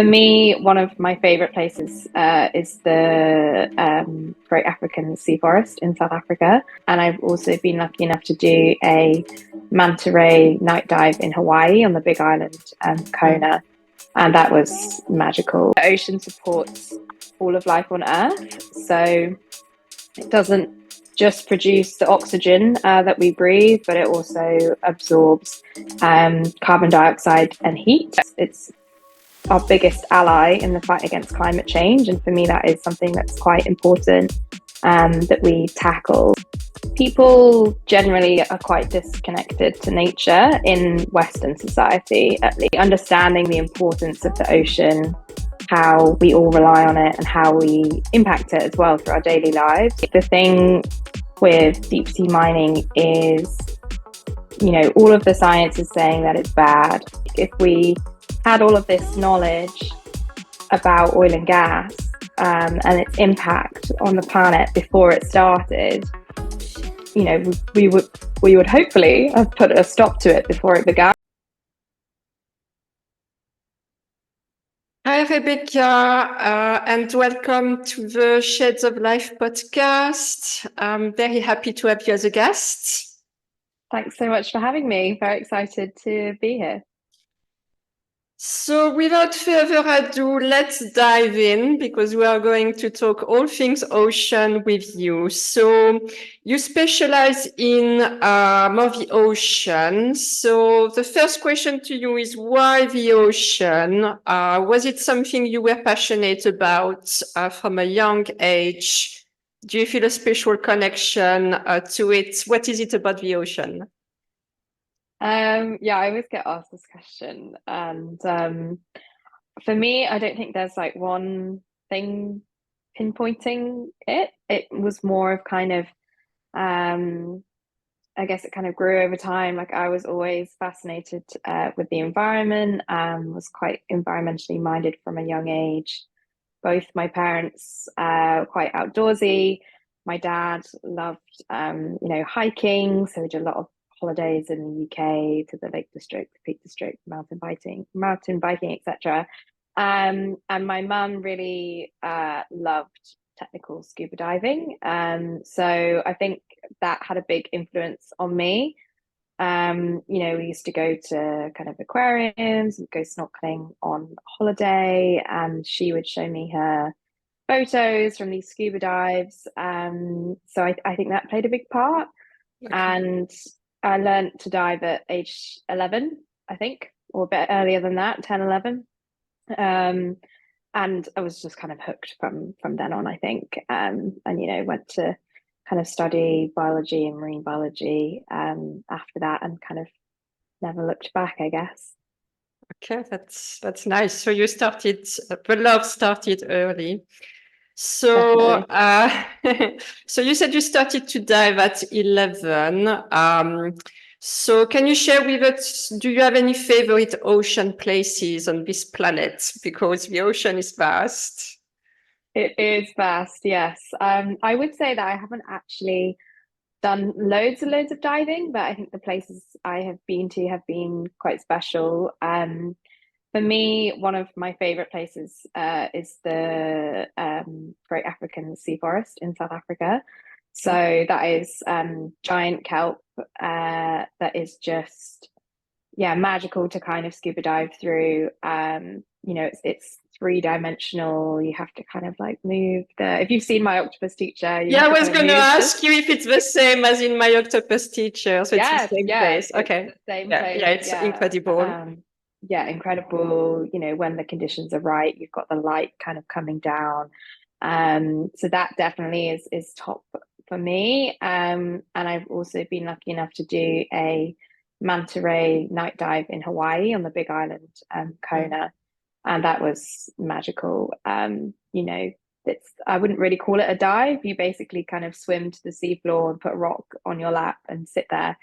For me, one of my favorite places is the Great African Sea Forest in South Africa. And I've also been lucky enough to do a manta ray night dive in Hawaii on the Big Island, Kona. And that was magical. The ocean supports all of life on Earth. So it doesn't just produce the oxygen that we breathe, but it also absorbs carbon dioxide and heat. It's our biggest ally in the fight against climate change. And for me, that is something that's quite important that we tackle. People generally are quite disconnected to nature in Western society, at least. Understanding the importance of the ocean, how we all rely on it and how we impact it as well through our daily lives. The thing with deep sea mining is, all of the science is saying that it's bad. If we had all of this knowledge about oil and gas and its impact on the planet before it started, we would hopefully have put a stop to it before it began. Hi, Rebecca, and welcome to the Shades of Life podcast. I'm very happy to have you as a guest. Thanks so much for having me. Very excited to be here. So without further ado, let's dive in because we are going to talk all things ocean with you. So you specialize in more the ocean. So the first question to you is, why the ocean? Was it something you were passionate about from a young age? Do you feel a special connection to it? What is it about the ocean? I always get asked this question, and for me, I don't think there's like one thing pinpointing it. It was more of kind of, I guess it kind of grew over time. Like I was always fascinated with the environment, was quite environmentally minded from a young age. Both my parents were quite outdoorsy. My dad loved, hiking, so we did a lot of holidays in the UK to the Lake District, the Peak District, mountain biking, etc. And my mum really loved technical scuba diving. So I think that had a big influence on me. We used to go to kind of aquariums, go snorkeling on holiday, and she would show me her photos from these scuba dives. So I think that played a big part. Okay. And I learned to dive at age 11, I think, or a bit earlier than that, 10, 11. And I was just kind of hooked from then on, I think. And went to kind of study biology and marine biology after that, and kind of never looked back, I guess. Okay, that's nice. So you started, the love started early. So, so you said you started to dive at 11. So can you share with us, do you have any favorite ocean places on this planet? Because the ocean is vast. It is vast, yes. I would say that I haven't actually done loads and loads of diving, but I think the places I have been to have been quite special. For me, one of my favorite places is the Great African Sea Forest in South Africa. So that is giant kelp that is just, magical to kind of scuba dive through. It's three-dimensional. You have to kind of like move if you've seen My Octopus Teacher. I was going to ask you if it's the same as in My Octopus Teacher. So it's the same place. Okay. It's the same place. Yeah, it's incredible. Incredible. When the conditions are right, you've got the light kind of coming down. So that definitely is top for me. And I've also been lucky enough to do a manta ray night dive in Hawaii on the Big Island, Kona. And that was magical. I wouldn't really call it a dive. You basically kind of swim to the seafloor and put a rock on your lap and sit there.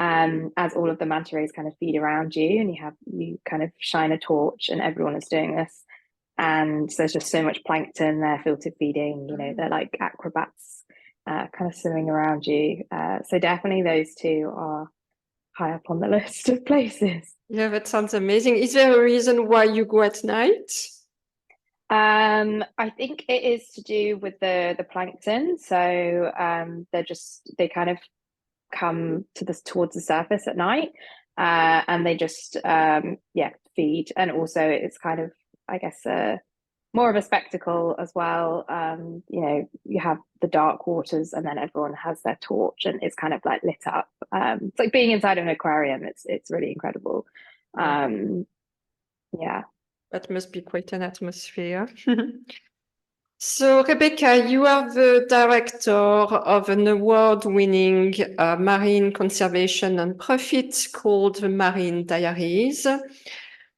As all of the manta rays kind of feed around you, and you kind of shine a torch, and everyone is doing this. And so there's just so much plankton, they're filter feeding, they're like acrobats kind of swimming around you. So definitely those two are high up on the list of places. Yeah, that sounds amazing. Is there a reason why you go at night? I think it is to do with the plankton. So they kind of come to this towards the surface at night, and they just feed. And also it's kind of, I guess, more of a spectacle as well. You have the dark waters, and then everyone has their torch, and it's kind of like lit up. It's like being inside of an aquarium. It's really incredible. Yeah. That must be quite an atmosphere. So, Rebecca, you are the director of an award-winning marine conservation nonprofit called the Marine Diaries.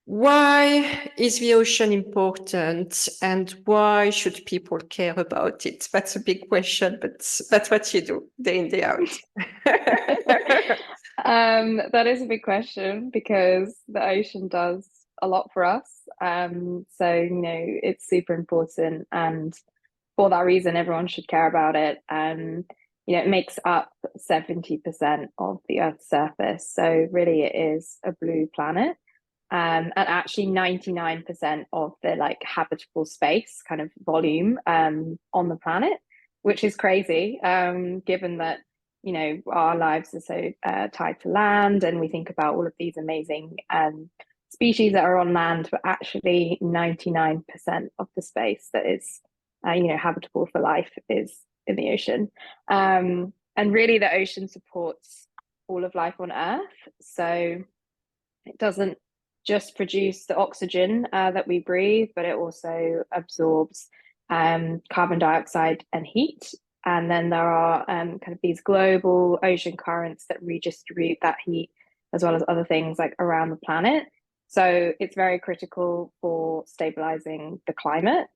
Why is the ocean important, and why should people care about it? That's a big question, but that's what you do day in, day out. That is a big question because the ocean does a lot for us. It's super important, and for that reason, everyone should care about it. It makes up 70% of the Earth's surface. So really it is a blue planet. And actually 99% of the like habitable space kind of volume on the planet, which is crazy, given that our lives are so tied to land, and we think about all of these amazing species that are on land, but actually 99% of the space that is habitable for life is in the ocean. And really the ocean supports all of life on Earth. So it doesn't just produce the oxygen that we breathe, but it also absorbs carbon dioxide and heat. And then there are kind of these global ocean currents that redistribute that heat, as well as other things like around the planet. So it's very critical for stabilizing the climate.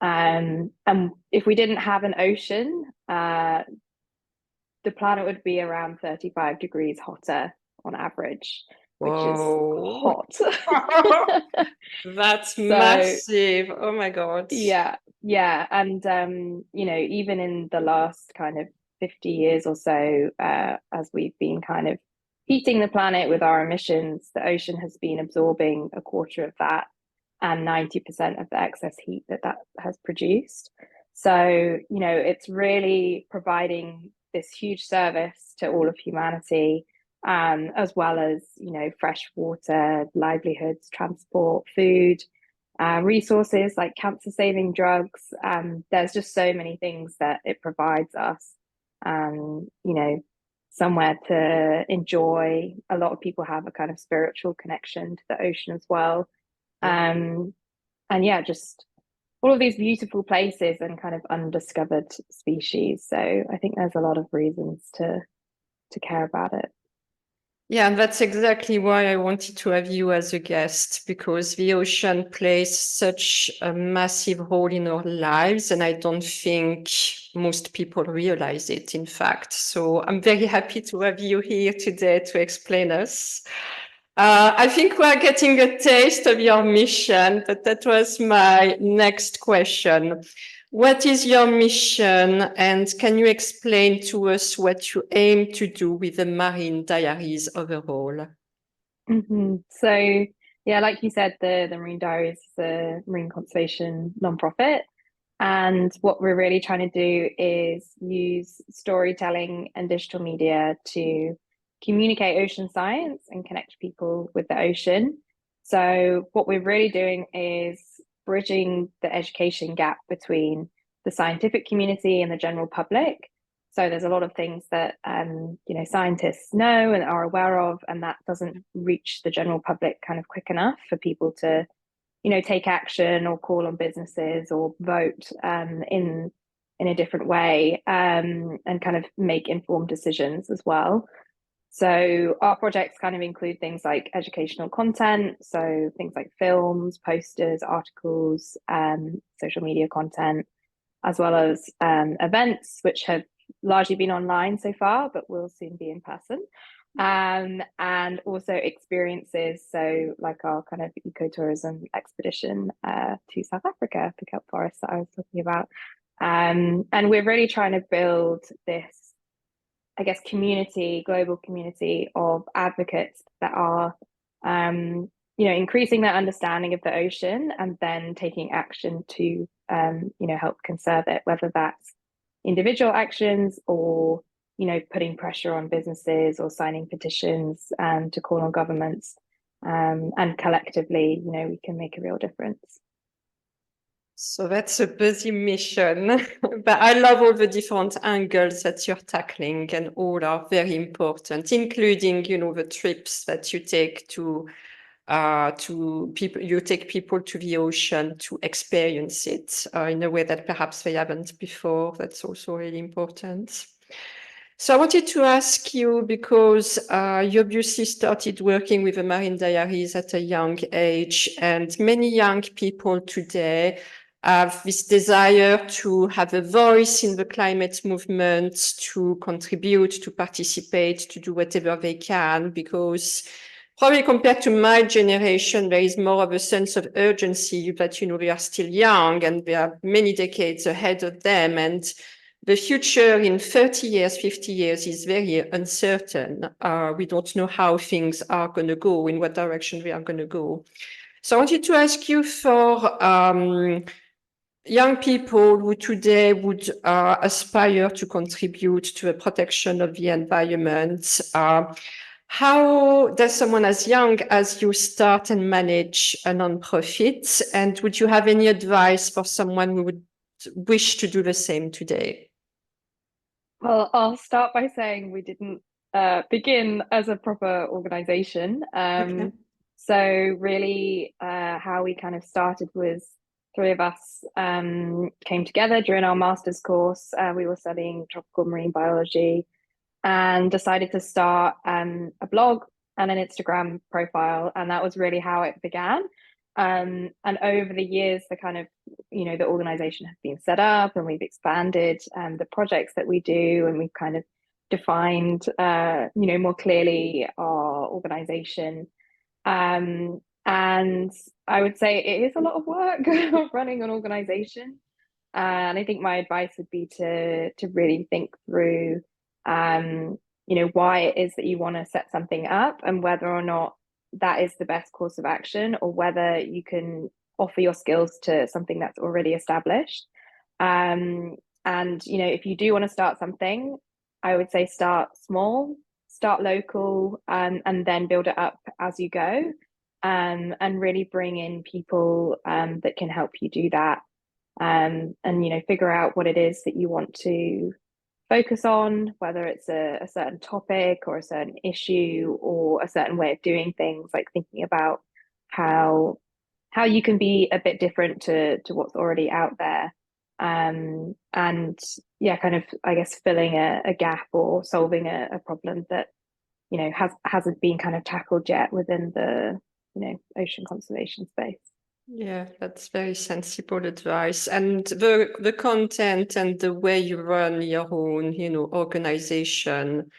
And if we didn't have an ocean, the planet would be around 35 degrees hotter on average, which is hot. That's massive. Oh my God. Yeah. And, even in the last kind of 50 years or so, as we've been kind of heating the planet with our emissions, the ocean has been absorbing a quarter of that and 90% of the excess heat that has produced. So, it's really providing this huge service to all of humanity, as well as, fresh water, livelihoods, transport, food, resources like cancer-saving drugs. There's just so many things that it provides us, somewhere to enjoy. A lot of people have a kind of spiritual connection to the ocean as well. Just all of these beautiful places and kind of undiscovered species. So I think there's a lot of reasons to care about it. Yeah, and that's exactly why I wanted to have you as a guest, because the ocean plays such a massive role in our lives, and I don't think most people realize it, in fact. So I'm very happy to have you here today to explain us. I think we're getting a taste of your mission, but that was my next question. What is your mission, and can you explain to us what you aim to do with the Marine Diaries overall? So, like you said, the Marine Diaries is a marine conservation nonprofit. And what we're really trying to do is use storytelling and digital media to communicate ocean science and connect people with the ocean. So what we're really doing is bridging the education gap between the scientific community and the general public. So there's a lot of things that scientists know and are aware of, and that doesn't reach the general public kind of quick enough for people to take action or call on businesses or vote in a different way, and kind of make informed decisions as well. So our projects kind of include things like educational content, so things like films, posters, articles, social media content, as well as events, which have largely been online so far, but will soon be in person. And also experiences, so like our kind of ecotourism expedition to South Africa, the kelp forest that I was talking about. And we're really trying to build this, I guess, global community of advocates that are increasing that understanding of the ocean and then taking action to, help conserve it, whether that's individual actions or, putting pressure on businesses or signing petitions to call on governments. And collectively, we can make a real difference. So that's a busy mission, but I love all the different angles that you're tackling, and all are very important, including, the trips that you take to people. You take people to the ocean to experience it in a way that perhaps they haven't before. That's also really important. So I wanted to ask you, because you obviously started working with the Marine Diaries at a young age, and many young people today have this desire to have a voice in the climate movement, to contribute, to participate, to do whatever they can, because probably compared to my generation, there is more of a sense of urgency that, we are still young and we are many decades ahead of them. And the future in 30 years, 50 years is very uncertain. We don't know how things are going to go, in what direction we are going to go. So I wanted to ask you, for young people who today would aspire to contribute to the protection of the environment, how does someone as young as you start and manage a nonprofit? And would you have any advice for someone who would wish to do the same today? Well, I'll start by saying we didn't begin as a proper organization. Okay. So really, how we kind of started was three of us came together during our master's course. We were studying tropical marine biology and decided to start a blog and an Instagram profile. And that was really how it began. And over the years, the kind of, the organization has been set up and we've expanded the projects that we do, and we've kind of defined, more clearly our organization. And I would say it is a lot of work running an organization. And I think my advice would be to really think through, why it is that you want to set something up and whether or not that is the best course of action, or whether you can offer your skills to something that's already established. And, if you do want to start something, I would say start small, start local, and then build it up as you go. And really bring in people that can help you do that. And figure out what it is that you want to focus on, whether it's a certain topic or a certain issue or a certain way of doing things, like thinking about how you can be a bit different to what's already out there. And yeah, kind of, I guess, filling a gap or solving a problem that hasn't been kind of tackled yet within the ocean conservation space. Yeah, that's very sensible advice. And the content and the way you run your own, organization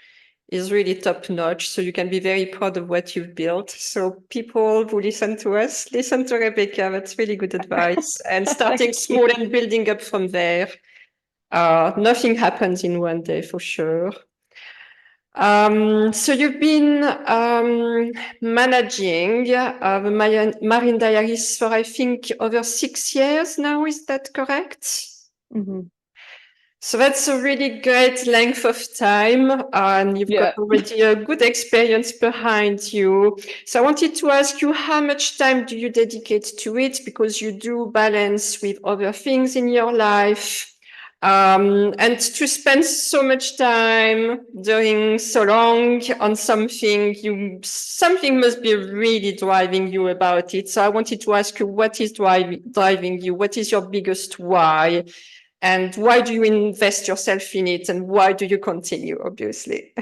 is really top notch. So you can be very proud of what you've built. So people who listen to us, listen to Rebecca. That's really good advice. And starting small and building up from there. Nothing happens in one day, for sure. So you've been managing the Marine Diaries for, I think, over 6 years now. Is that correct? Mm-hmm. So that's a really great length of time, and you've got already a good experience behind you. So I wanted to ask you, how much time do you dedicate to it? Because you do balance with other things in your life. And to spend so much time doing so long on something must be really driving you about it. So I wanted to ask you, what is driving you? What is your biggest why? And why do you invest yourself in it? And why do you continue, obviously?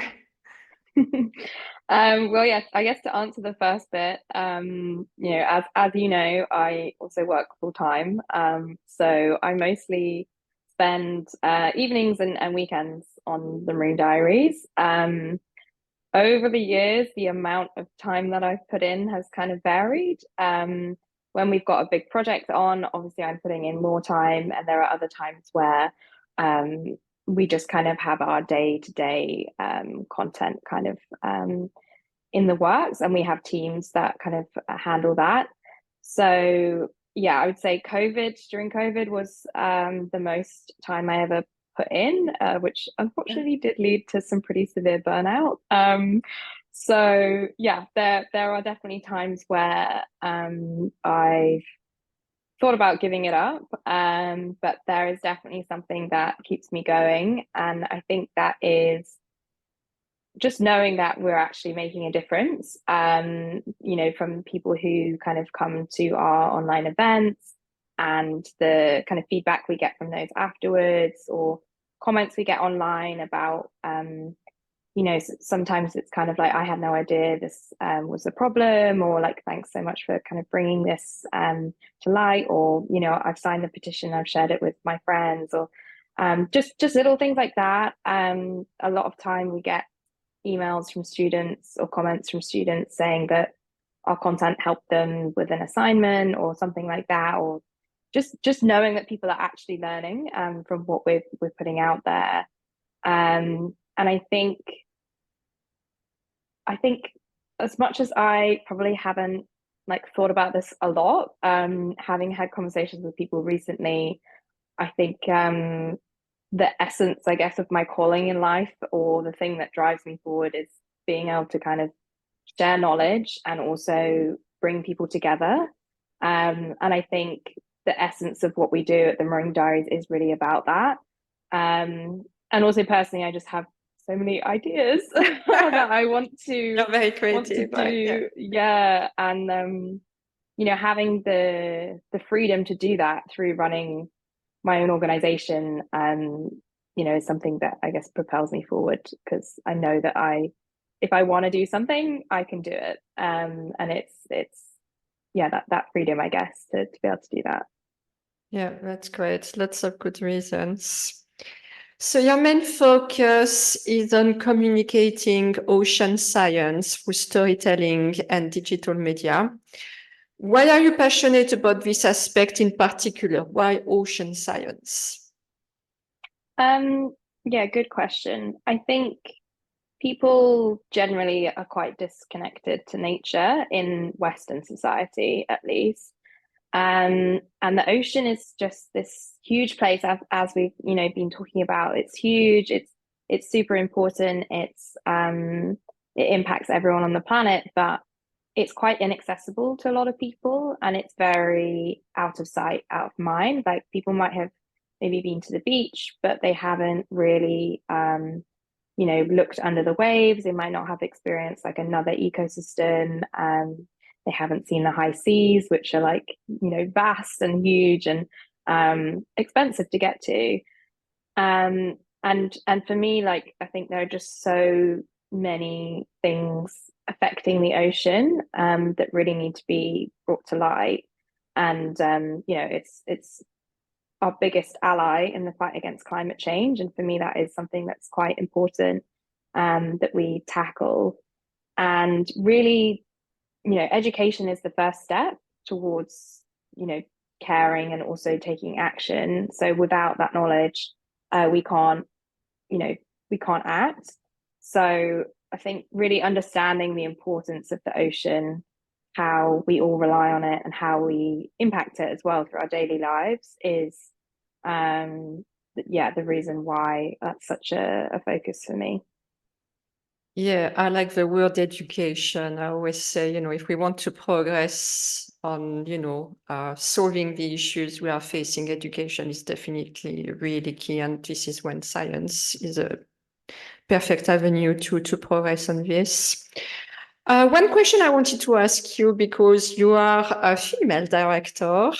Well, yes, I guess to answer the first bit, as you know, I also work full time. So I mostly spend evenings and weekends on the Marine Diaries. Over the years, the amount of time that I've put in has kind of varied. When we've got a big project on, obviously I'm putting in more time, and there are other times where we just kind of have our day-to-day content kind of in the works, and we have teams that kind of handle that. So yeah, I would say during COVID was the most time I ever put in, which unfortunately did lead to some pretty severe burnout. So yeah, there are definitely times where I thought about giving it up, but there is definitely something that keeps me going, and I think that is just knowing that we're actually making a difference. From people who kind of come to our online events and the kind of feedback we get from those afterwards, or comments we get online about sometimes it's kind of like, I had no idea this was a problem, or like, thanks so much for kind of bringing this to light, or I've signed the petition, I've shared it with my friends, or just little things like that. A lot of time we get emails from students or comments from students saying that our content helped them with an assignment or something like that, or just knowing that people are actually learning from what we're putting out there. And I think as much as I probably haven't like thought about this a lot, having had conversations with people recently, I think the essence, I guess, of my calling in life, or the thing that drives me forward, is being able to kind of share knowledge and also bring people together. And I think the essence of what we do at the Marine Diaries is really about that. And also personally, I just have so many ideas that I want to You're very creative, do. right? Yeah. And having the freedom to do that through running my own organization, is something that I guess propels me forward, because I know that if I want to do something, I can do it. And it's yeah, that freedom, I guess, to be able to do that. Yeah, that's great. Lots of good reasons. So your main focus is on communicating ocean science through storytelling and digital media. Why are you passionate about this aspect in particular? Why ocean science? Yeah, good question. I think people generally are quite disconnected to nature in Western society, at least. And the ocean is just this huge place, as we've been talking about. It's huge. It's super important. It impacts everyone on the planet, but it's quite inaccessible to a lot of people, and it's very out of sight, out of mind. Like, people might have maybe been to the beach, but they haven't really looked under the waves. They might not have experienced like another ecosystem. They haven't seen the high seas, which are like, vast and huge and expensive to get to. And for me, like, I think there are just so many things affecting the ocean that really need to be brought to light. And it's our biggest ally in the fight against climate change. And for me, that is something that's quite important that we tackle. And really, education is the first step towards, caring and also taking action. So without that knowledge, we can't, we can't act. So I think really understanding the importance of the ocean, how we all rely on it, and how we impact it as well through our daily lives is, the reason why that's such a focus for me. Yeah, I like the word education. I always say, if we want to progress on, solving the issues we are facing, education is definitely really key. And this is when science is a perfect avenue to progress on this. One question I wanted to ask you, because you are a female director,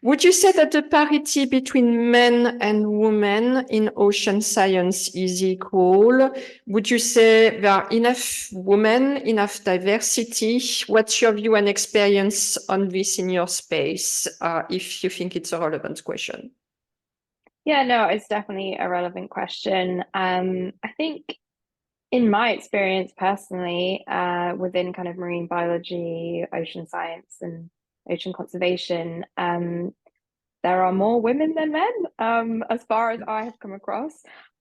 would you say that the parity between men and women in ocean science is equal? Would you say there are enough women, enough diversity? What's your view and experience on this in your space, if you think it's a relevant question? Yeah, no, it's definitely a relevant question. I think in my experience personally, within kind of marine biology, ocean science, and ocean conservation, there are more women than men, as far as I have come across.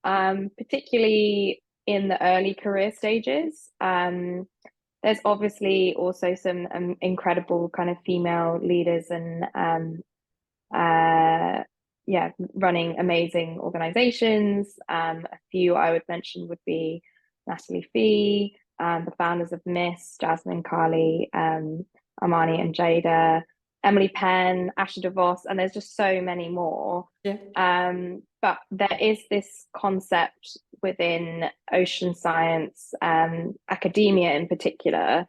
Particularly in the early career stages. There's obviously also some incredible kind of female leaders and yeah, running amazing organizations. A few I would mention would be Natalie Fee, the founders of Miss, Jasmine Carly, Armani and Jada, Emily Penn, Asha DeVos, and there's just so many more. Yeah. But there is this concept within ocean science, academia in particular,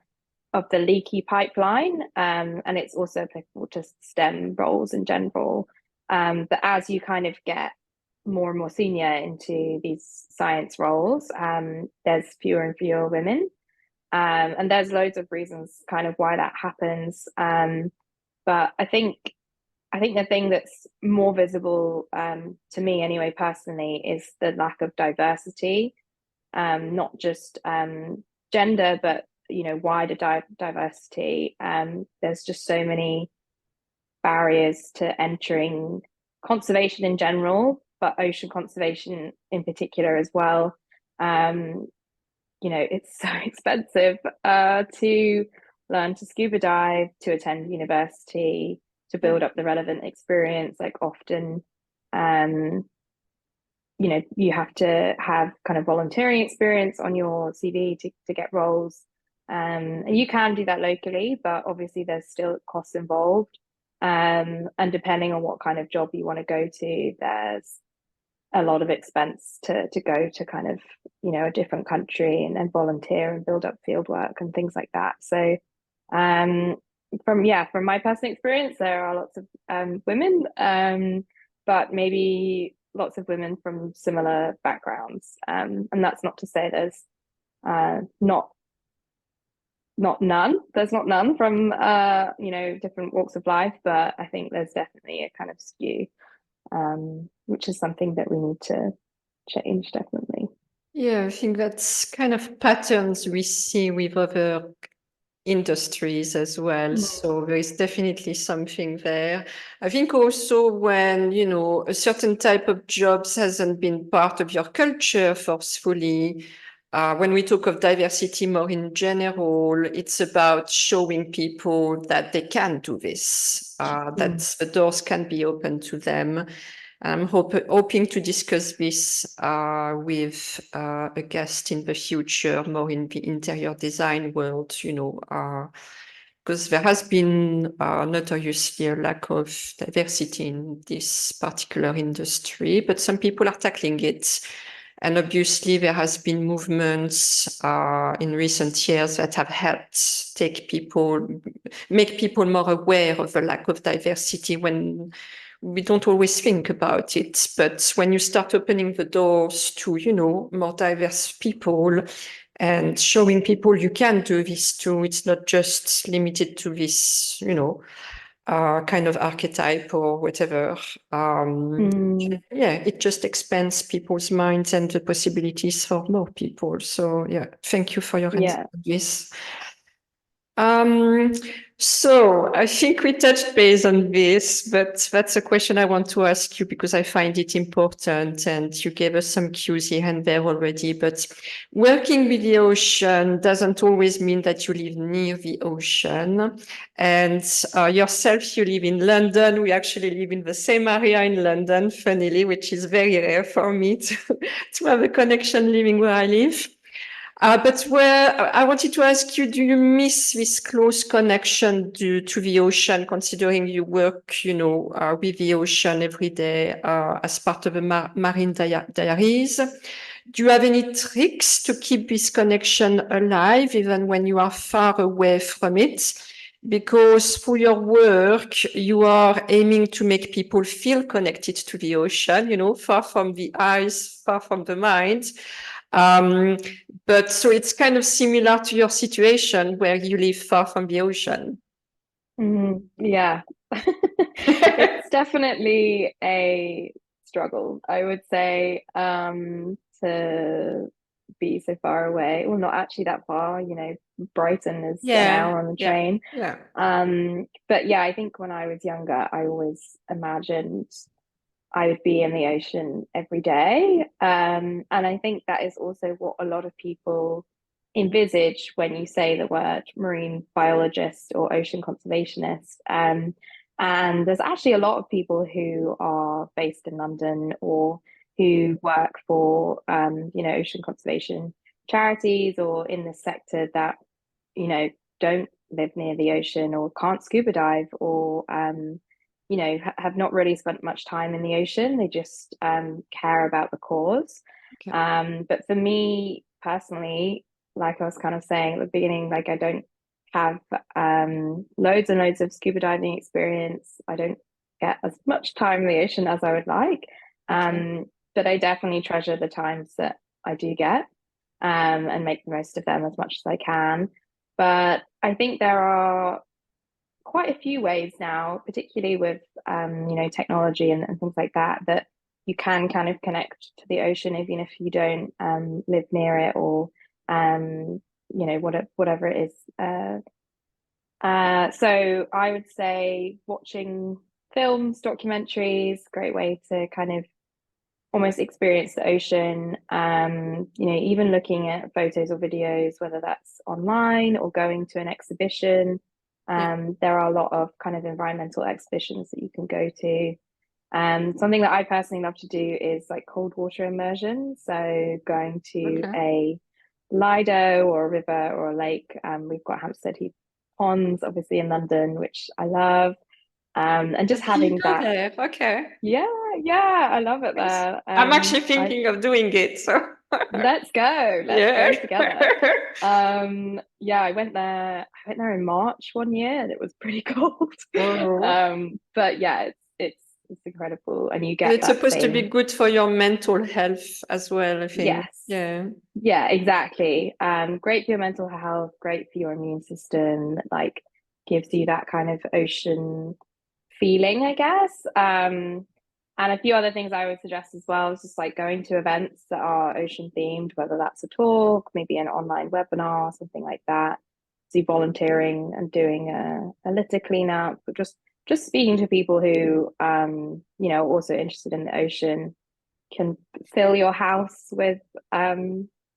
of the leaky pipeline, and it's also applicable to STEM roles in general. That as you kind of get more and more senior into these science roles, there's fewer and fewer women, and there's loads of reasons kind of why that happens. But I think the thing that's more visible, to me anyway, personally, is the lack of diversity, not just gender, but wider diversity. There's just so many barriers to entering conservation in general, but ocean conservation in particular as well. It's so expensive to learn to scuba dive, to attend university, to build up the relevant experience. Like often, you have to have kind of volunteering experience on your CV to get roles. And you can do that locally, but obviously there's still costs involved. And depending on what kind of job you want to go to, there's a lot of expense to go to kind of, a different country and then volunteer and build up field work and things like that. So from my personal experience, there are lots of women, but maybe lots of women from similar backgrounds. And that's not to say there's not none. There's not none from different walks of life, but I think there's definitely a kind of skew, which is something that we need to change, definitely. Yeah, I think that's kind of patterns we see with other industries as well. So there is definitely something there. I think also when, a certain type of jobs hasn't been part of your culture forcefully, when we talk of diversity more in general, it's about showing people that they can do this, that the doors can be open to them. I'm hoping to discuss this with a guest in the future, more in the interior design world, because there has been notoriously a lack of diversity in this particular industry, but some people are tackling it. And obviously, there has been movements in recent years that have helped make people more aware of the lack of diversity when we don't always think about it. But when you start opening the doors to, more diverse people and showing people you can do this too, it's not just limited to this, kind of archetype or whatever. Yeah, it just expands people's minds and the possibilities for more people. So yeah, thank you for your answer on this. So I think we touched base on this, but that's a question I want to ask you because I find it important, and you gave us some cues here and there already. But working with the ocean doesn't always mean that you live near the ocean. And yourself, you live in London. We actually live in the same area in London, funnily, which is very rare for me to have a connection living where I live. But where I wanted to ask you, do you miss this close connection to the ocean, considering you work, with the ocean every day as part of the Marine Diaries? Do you have any tricks to keep this connection alive, even when you are far away from it? Because through your work, you are aiming to make people feel connected to the ocean, far from the eyes, far from the mind. But so it's kind of similar to your situation where you live far from the ocean. Yeah, it's definitely a struggle, I would say, to be so far away. Well, not actually that far, Brighton is an hour on the train. Yeah. But yeah, I think when I was younger, I always imagined I would be in the ocean every day. And I think that is also what a lot of people envisage when you say the word marine biologist or ocean conservationist. And there's actually a lot of people who are based in London or who work for, ocean conservation charities or in this sector that, don't live near the ocean or can't scuba dive or, have not really spent much time in the ocean. They just care about the cause. Okay. But for me personally, like I was kind of saying at the beginning, like I don't have loads and loads of scuba diving experience. I don't get as much time in the ocean as I would like. But I definitely treasure the times that I do get and make the most of them as much as I can. But I think there are quite a few ways now, particularly with technology and things like that, that you can kind of connect to the ocean even if you don't live near it or whatever it is. So I would say watching films, documentaries, great way to kind of almost experience the ocean. Even looking at photos or videos, whether that's online or going to an exhibition. There are a lot of kind of environmental exhibitions that you can go to. Something that I personally love to do is like cold water immersion. So going to a lido or a river or a lake. We've got Hampstead Heath ponds, obviously in London, which I love. And just having that. There. Okay. Yeah, I love it there. I'm actually thinking of doing it. So let's go. Let's go together. I went there in March one year and it was pretty cold. But yeah, it's incredible. And you get it's supposed to be good for your mental health as well, I think. Yes. Yeah, exactly. Great for your mental health, great for your immune system, like gives you that kind of ocean feeling, I guess. And a few other things I would suggest as well is just like going to events that are ocean themed, whether that's a talk, maybe an online webinar, something like that. So volunteering and doing a litter cleanup, but just speaking to people who are also interested in the ocean, can fill your house with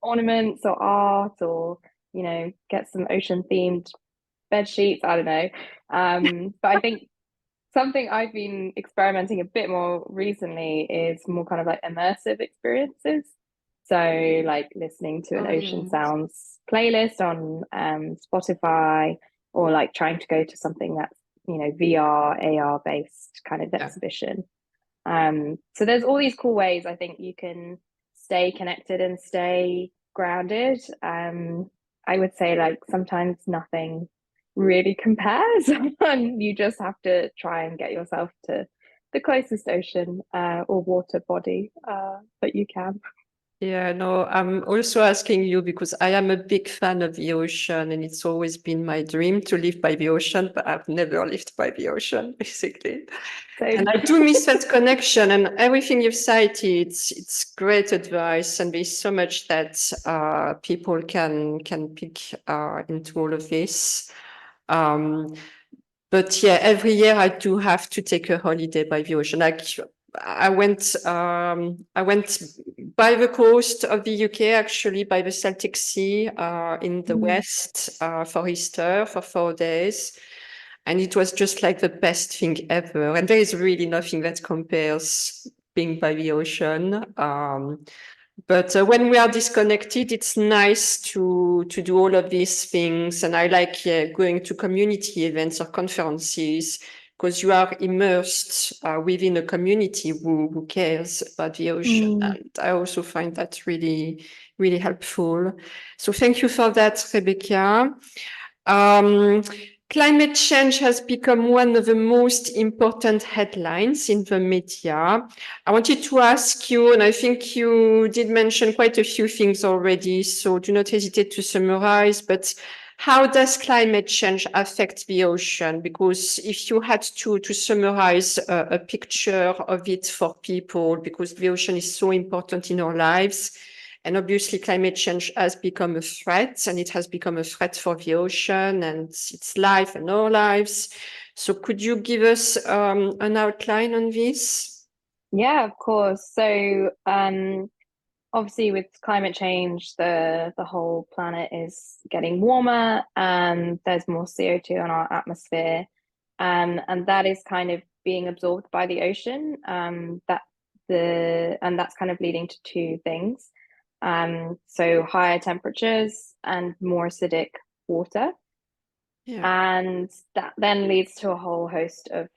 ornaments or art or get some ocean themed bed sheets. I don't know. But I think something I've been experimenting a bit more recently is more kind of like immersive experiences. So like listening to an ocean sounds playlist on Spotify, or like trying to go to something that's VR, AR based kind of exhibition. So there's all these cool ways I think you can stay connected and stay grounded. I would say like sometimes nothing really compares and you just have to try and get yourself to the closest ocean or water body that you can. Yeah, no, I'm also asking you because I am a big fan of the ocean and it's always been my dream to live by the ocean, but I've never lived by the ocean, basically. Same. And I do miss that connection and everything you've cited, it's great advice. And there's so much that people can pick into all of this. But yeah, every year I do have to take a holiday by the ocean. Like I went by the coast of the UK, actually by the Celtic Sea in the west for Easter for 4 days. And it was just like the best thing ever. And there is really nothing that compares being by the ocean. But when we are disconnected, it's nice to do all of these things. And I like going to community events or conferences because you are immersed within a community who cares about the ocean. And I also find that really, really helpful. So thank you for that, Rebecca. Climate change has become one of the most important headlines in the media. I wanted to ask you, and I think you did mention quite a few things already, so do not hesitate to summarize, but how does climate change affect the ocean? Because if you had to summarize a picture of it for people, because the ocean is so important in our lives, and obviously climate change has become a threat, and it has become a threat for the ocean and its life and our lives. So could you give us an outline on this? Yeah, of course. So, obviously with climate change, the whole planet is getting warmer and there's more CO2 in our atmosphere. And that is kind of being absorbed by the ocean. And that's kind of leading to two things. So higher temperatures and more acidic water. Yeah. And that then leads to a whole host of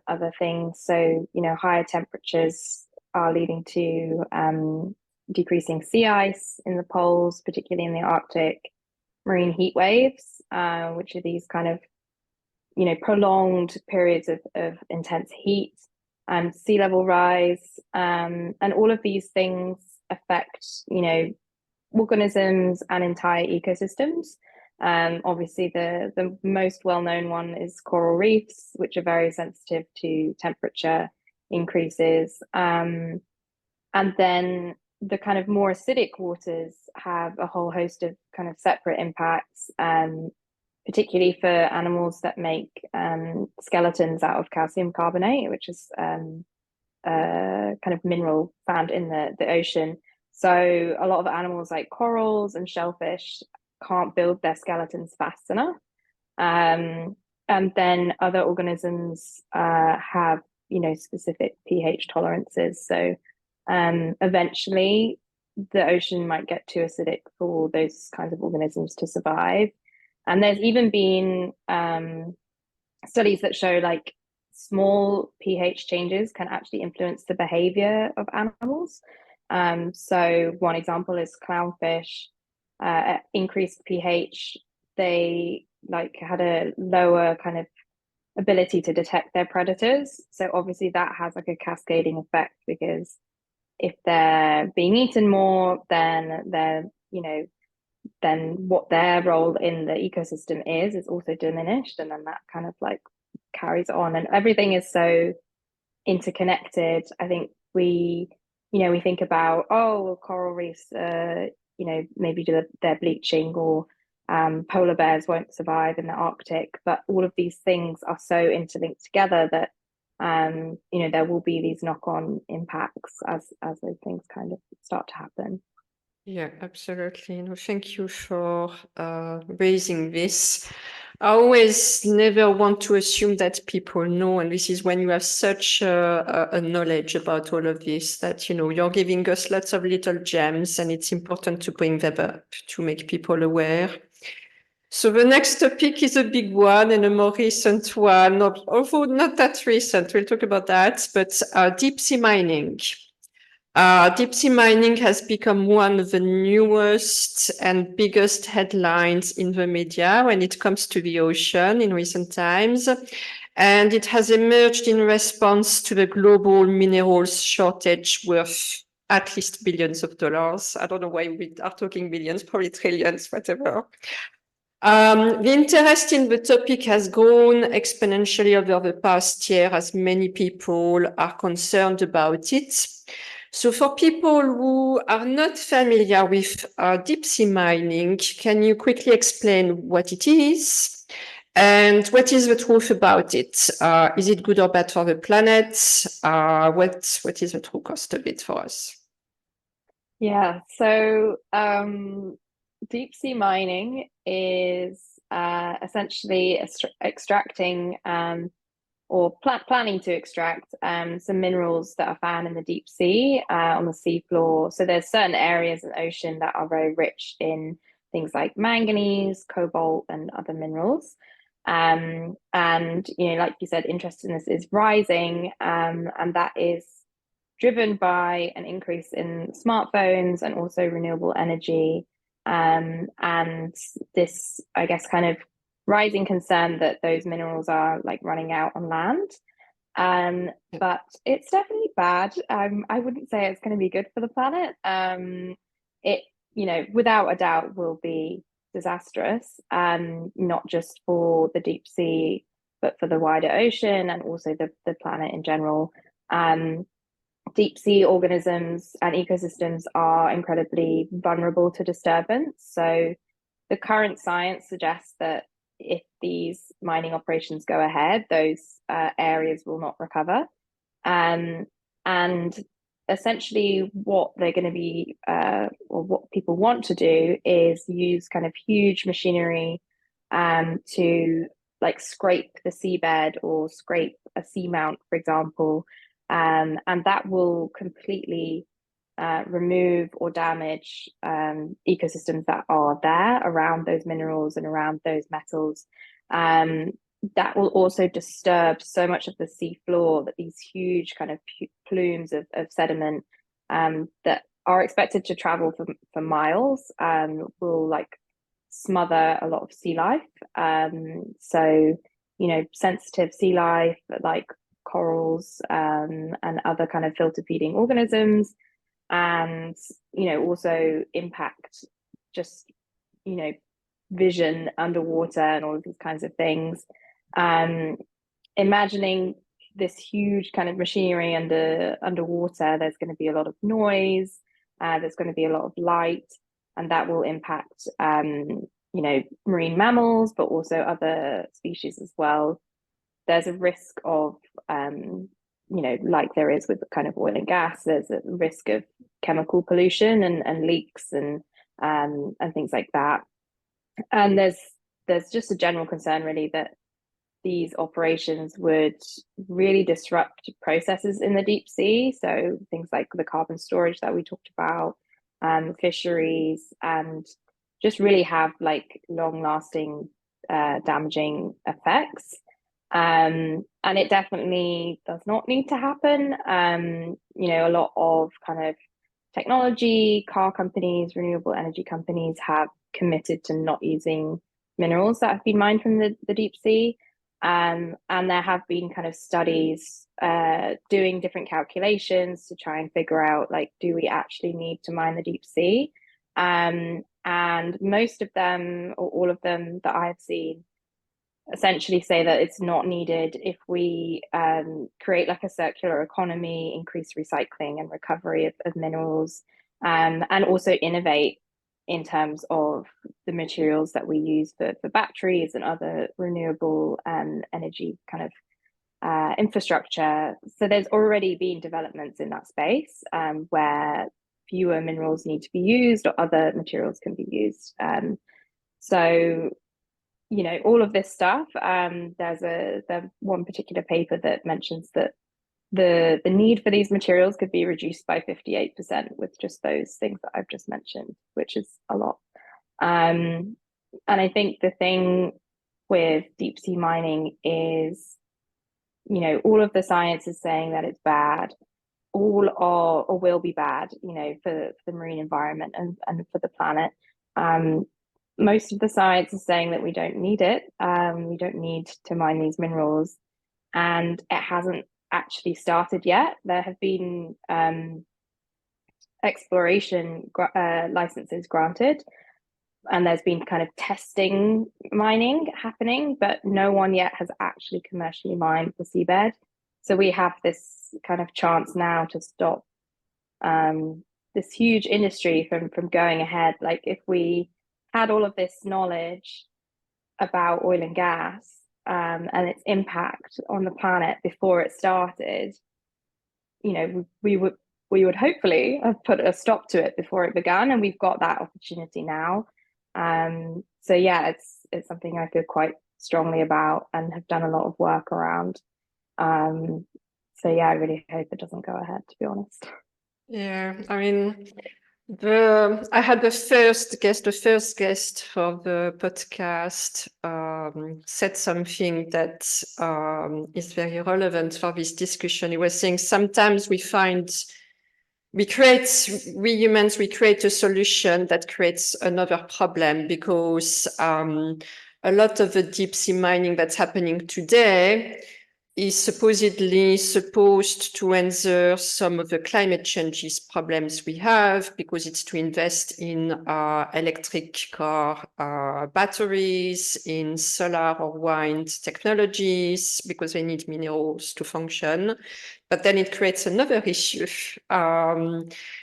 other things. So, higher temperatures are leading to decreasing sea ice in the poles, particularly in the Arctic, marine heat waves, which are these kind of, prolonged periods of intense heat, sea level rise, and all of these things affect, organisms and entire ecosystems. Obviously, the most well-known one is coral reefs, which are very sensitive to temperature increases. And then the kind of more acidic waters have a whole host of kind of separate impacts, particularly for animals that make skeletons out of calcium carbonate, which is a kind of mineral found in the ocean. So a lot of animals like corals and shellfish can't build their skeletons fast enough. And then other organisms have, specific pH tolerances. So eventually the ocean might get too acidic for those kinds of organisms to survive. And there's even been studies that show like small pH changes can actually influence the behavior of animals. So one example is clownfish. At increased pH, they like had a lower kind of ability to detect their predators. So obviously that has like a cascading effect because if they're being eaten more, then then what their role in the ecosystem is also diminished, and then that kind of like carries on, and everything is so interconnected. I think we think about, oh, coral reefs, maybe they're bleaching, or polar bears won't survive in the Arctic, but all of these things are so interlinked together that there will be these knock-on impacts as those things kind of start to happen. Yeah, absolutely. No, thank you for raising this. I always never want to assume that people know, and this is when you have such a knowledge about all of this that, you're giving us lots of little gems, and it's important to bring them up to make people aware. So the next topic is a big one and a more recent one, although not that recent. We'll talk about that, but deep sea mining. Deep sea mining has become one of the newest and biggest headlines in the media when it comes to the ocean in recent times. And it has emerged in response to the global minerals shortage worth at least billions of dollars. I don't know why we are talking billions, probably trillions, whatever. The interest in the topic has grown exponentially over the past year as many people are concerned about it. So for people who are not familiar with deep sea mining, can you quickly explain what it is and what is the truth about it? Is it good or bad for the planet? What is the true cost of it for us? Yeah, so deep sea mining is essentially extracting or planning to extract some minerals that are found in the deep sea on the seafloor. So there's certain areas in the ocean that are very rich in things like manganese, cobalt, and other minerals. And like you said, interest in this is rising, and that is driven by an increase in smartphones and also renewable energy. And this, I guess, kind of rising concern that those minerals are like running out on land. But it's definitely bad. I wouldn't say it's going to be good for the planet. It, without a doubt will be disastrous, not just for the deep sea, but for the wider ocean and also the planet in general. Deep sea organisms and ecosystems are incredibly vulnerable to disturbance. So the current science suggests that if these mining operations go ahead, those areas will not recover. Um, And essentially what they're going to be, or what people want to do is use kind of huge machinery to like scrape the seabed or scrape a seamount, for example. And that will completely remove or damage ecosystems that are there around those minerals and around those metals. That will also disturb so much of the sea floor that these huge kind of plumes of sediment that are expected to travel for miles will like smother a lot of sea life. So, you know, sensitive sea life like corals and other kind of filter feeding organisms, and, you know, also impact just, you know, vision underwater and all of these kinds of things. Imagining this huge kind of machinery underwater, there's going to be a lot of noise, there's going to be a lot of light, and that will impact, you know, marine mammals, but also other species as well. There's a risk of, you know, like there is with kind of oil and gas, there's a risk of chemical pollution and leaks and things like that. And there's just a general concern really that these operations would really disrupt processes in the deep sea. So things like the carbon storage that we talked about, fisheries, and just really have like long lasting damaging effects. And it definitely does not need to happen. You know, a lot of kind of technology, car companies, renewable energy companies have committed to not using minerals that have been mined from the deep sea. And there have been kind of studies doing different calculations to try and figure out, like, do we actually need to mine the deep sea? And most of them, or all of them that I have seen, essentially say that it's not needed if we create like a circular economy, increase recycling and recovery of minerals, and also innovate in terms of the materials that we use for batteries and other renewable energy kind of infrastructure. So there's already been developments in that space where fewer minerals need to be used or other materials can be used. So, you know, all of this stuff, there's one particular paper that mentions that the need for these materials could be reduced by 58% with just those things that I've just mentioned, which is a lot. And I think the thing with deep sea mining is, you know, all of the science is saying that it's bad, all are or will be bad, you know, for the marine environment and for the planet. Most of the science is saying that we don't need it. We don't need to mine these minerals, and it hasn't actually started yet. There have been exploration licenses granted, and there's been kind of testing mining happening, but no one yet has actually commercially mined the seabed. So we have this kind of chance now to stop this huge industry from going ahead. Like, if we had all of this knowledge about oil and gas and its impact on the planet before it started, you know, we would hopefully have put a stop to it before it began, and we've got that opportunity now. So yeah, it's something I feel quite strongly about and have done a lot of work around. So yeah, I really hope it doesn't go ahead, to be honest. Yeah, I mean, I had the first guest for the podcast said something that is very relevant for this discussion. He was saying sometimes we humans create a solution that creates another problem, because a lot of the deep sea mining that's happening today is supposedly supposed to answer some of the climate changes problems we have, because it's to invest in electric car batteries, in solar or wind technologies, because they need minerals to function. but then it creates another issue.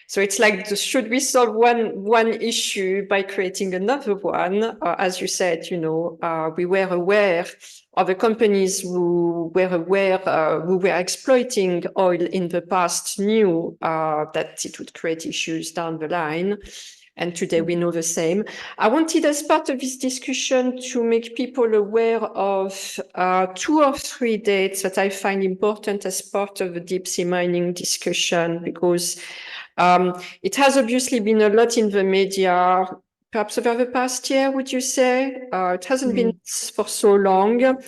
So it's like, should we solve one issue by creating another one? As you said, we were aware of the companies who were exploiting oil in the past knew that it would create issues down the line. And today we know the same. I wanted, as part of this discussion, to make people aware of 2 or 3 dates that I find important as part of the deep sea mining discussion, because it has obviously been a lot in the media, perhaps over the past year, would you say? It hasn't been for so long.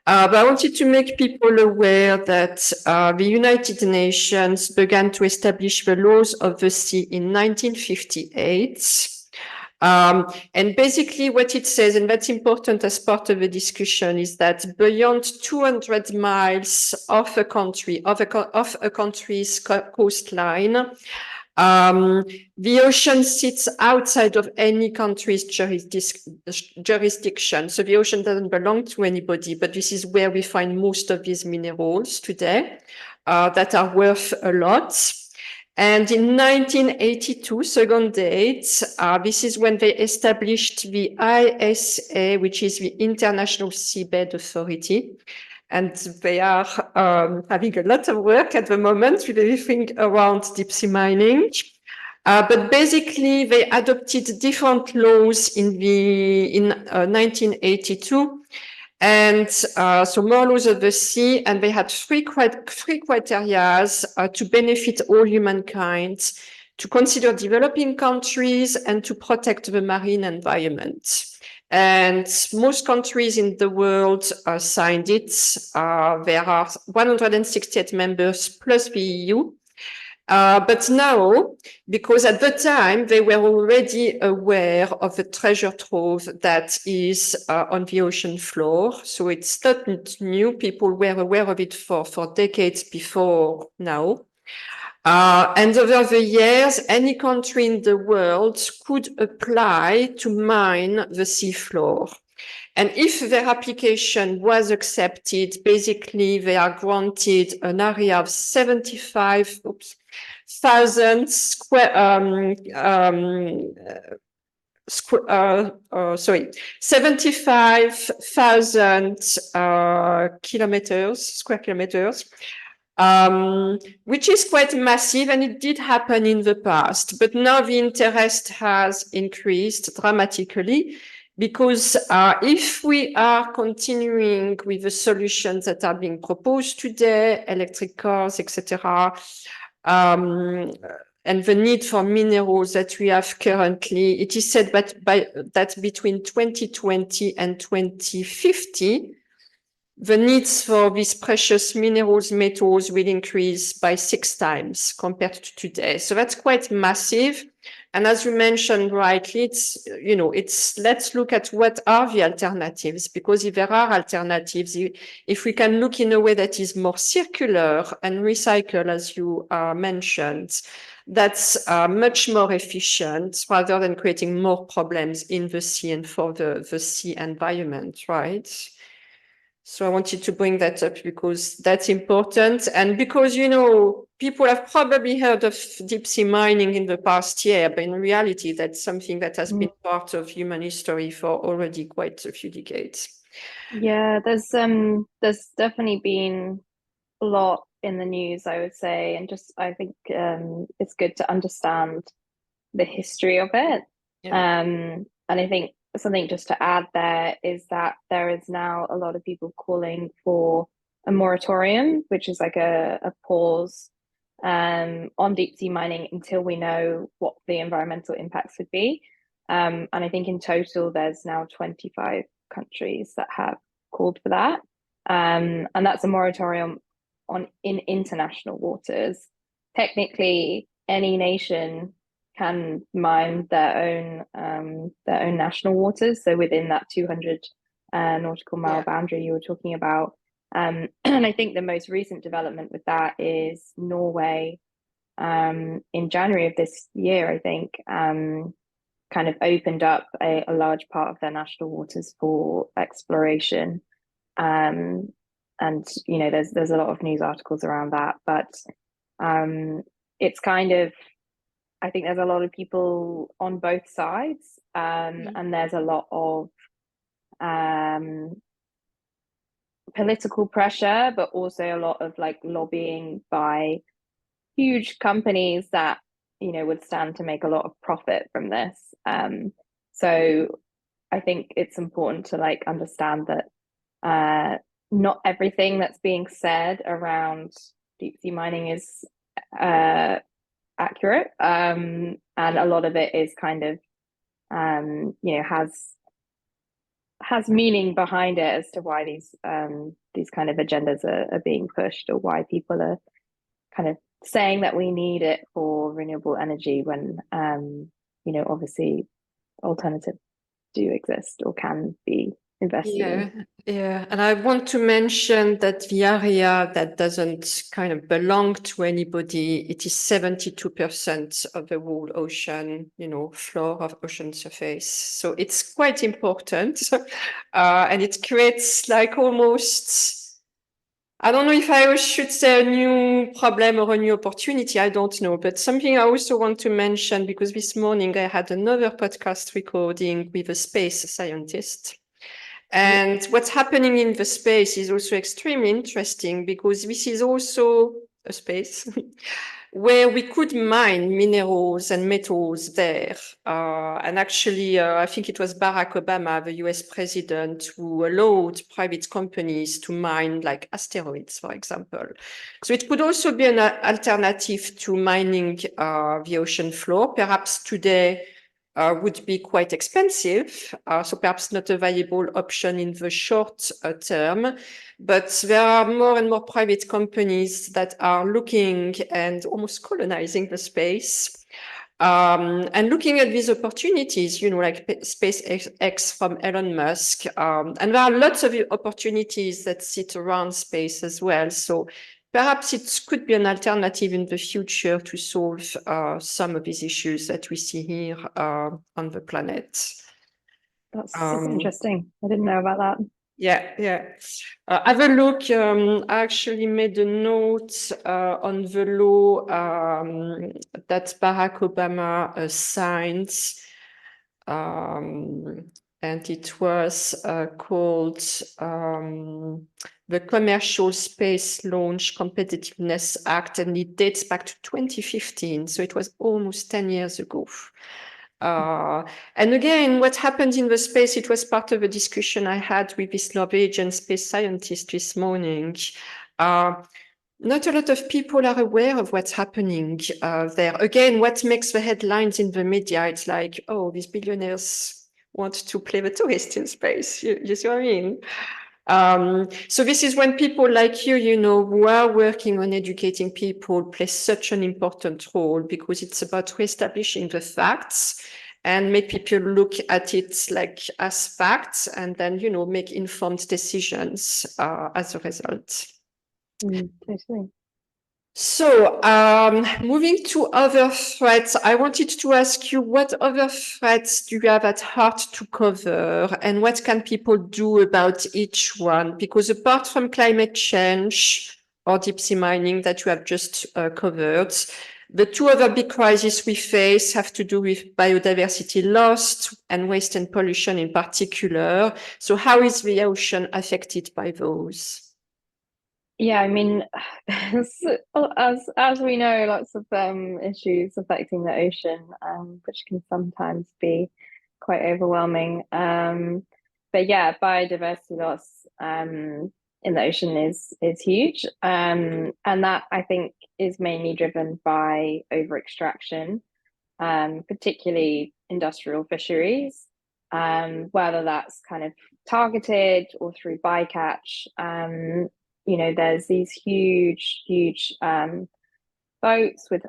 But I wanted to make people aware that the United Nations began to establish the laws of the sea in 1958. And basically what it says, and that's important as part of the discussion, is that beyond 200 miles of a country, of a country's coastline, the ocean sits outside of any country's jurisdiction. So the ocean doesn't belong to anybody, but this is where we find most of these minerals today that are worth a lot. And in 1982, second date, this is when they established the ISA, which is the International Seabed Authority. And they are having a lot of work at the moment with everything around deep sea mining. But basically, they adopted different laws in 1982. And so more laws of the sea, and they had three criteria to benefit all humankind, to consider developing countries, and to protect the marine environment. And most countries in the world signed it. There are 168 members plus the EU. But now, because at the time they were already aware of the treasure trove that is on the ocean floor, so it's not new. People were aware of it for decades before now. And over the years, any country in the world could apply to mine the seafloor. And if their application was accepted, basically they are granted an area of 75,000 75,000 square kilometers, which is quite massive, and it did happen in the past. But now the interest has increased dramatically, because if we are continuing with the solutions that are being proposed today, electric cars, etc., and the need for minerals that we have currently, it is said that between 2020 and 2050, the needs for these precious minerals, metals will increase by 6 times compared to today. So that's quite massive. And as you mentioned rightly, let's look at what are the alternatives, because if there are alternatives, if we can look in a way that is more circular and recycle, as you mentioned, that's much more efficient rather than creating more problems in the sea and for the sea environment, right? So I wanted to bring that up because that's important. And because, people have probably heard of deep sea mining in the past year, but in reality, that's something that has been part of human history for already quite a few decades. Yeah, there's definitely been a lot in the news, I would say, and just I think it's good to understand the history of it. Yeah. And I think something just to add there is that there is now a lot of people calling for a moratorium, which is like a pause on deep sea mining until we know what the environmental impacts would be. And I think in total there's now 25 countries that have called for that. And that's a moratorium in international waters. Technically, any nation can mine their own national waters. So within that 200 nautical mile boundary you were talking about. And I think the most recent development with that is Norway in January of this year, I think, kind of opened up a large part of their national waters for exploration. And and there's a lot of news articles around that, but it's kind of, I think there's a lot of people on both sides, and there's a lot of political pressure, but also a lot of like lobbying by huge companies that would stand to make a lot of profit from this. So I think it's important to like understand that not everything that's being said around deep sea mining is accurate, and a lot of it is kind of has meaning behind it as to why these kind of agendas are being pushed, or why people are kind of saying that we need it for renewable energy when obviously alternatives do exist or can be invested in. Yeah. And I want to mention that the area that doesn't kind of belong to anybody, it is 72% of the whole ocean, floor of ocean surface. So it's quite important. And it creates like almost, I don't know if I should say a new problem or a new opportunity, I don't know, but something I also want to mention, because this morning I had another podcast recording with a space scientist. And what's happening in the space is also extremely interesting, because this is also a space where we could mine minerals and metals there. And actually, I think it was Barack Obama, the US president, who allowed private companies to mine like asteroids, for example. So it could also be an alternative to mining the ocean floor. Perhaps today, would be quite expensive, so perhaps not a viable option in the short term. But there are more and more private companies that are looking and almost colonizing the space, and looking at these opportunities, like SpaceX from Elon Musk. And there are lots of opportunities that sit around space as well. So perhaps it could be an alternative in the future to solve some of these issues that we see here on the planet. That's interesting. I didn't know about that. Yeah. Have a look. I actually made a note on the law that Barack Obama signed. And it was called the Commercial Space Launch Competitiveness Act, and it dates back to 2015. So it was almost 10 years ago. And again, what happened in the space, it was part of a discussion I had with this Norwegian space scientist this morning. Not a lot of people are aware of what's happening there. Again, what makes the headlines in the media, it's like, oh, these billionaires want to play the tourist in space. You see what I mean? So this is when people like you, who are working on educating people, play such an important role, because it's about reestablishing the facts and make people look at it like as facts, and then, make informed decisions as a result. Totally. So, moving to other threats, I wanted to ask you, what other threats do you have at heart to cover, and what can people do about each one? Because apart from climate change or deep sea mining that you have just covered, the two other big crises we face have to do with biodiversity loss and waste and pollution in particular. So how is the ocean affected by those? Yeah, I mean, as we know, lots of issues affecting the ocean, which can sometimes be quite overwhelming. But yeah, biodiversity loss in the ocean is huge, and that I think is mainly driven by over extraction, particularly industrial fisheries, whether that's kind of targeted or through bycatch. There's these huge boats with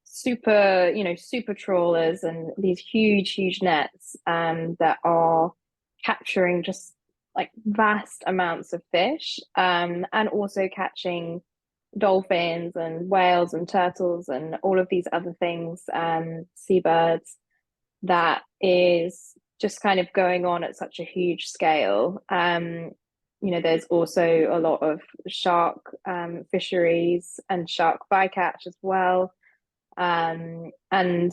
super trawlers and these huge nets that are capturing just like vast amounts of fish, and also catching dolphins and whales and turtles and all of these other things, seabirds, that is just kind of going on at such a huge scale. there's also a lot of shark fisheries and shark bycatch as well. And I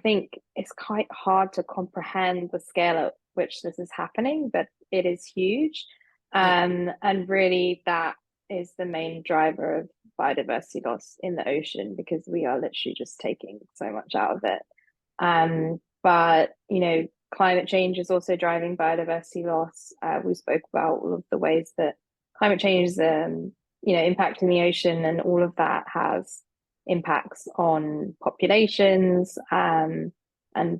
think it's quite hard to comprehend the scale at which this is happening, but it is huge. And really that is the main driver of biodiversity loss in the ocean, because we are literally just taking so much out of it. But climate change is also driving biodiversity loss. We spoke about all of the ways that climate change is impacting the ocean, and all of that has impacts on populations and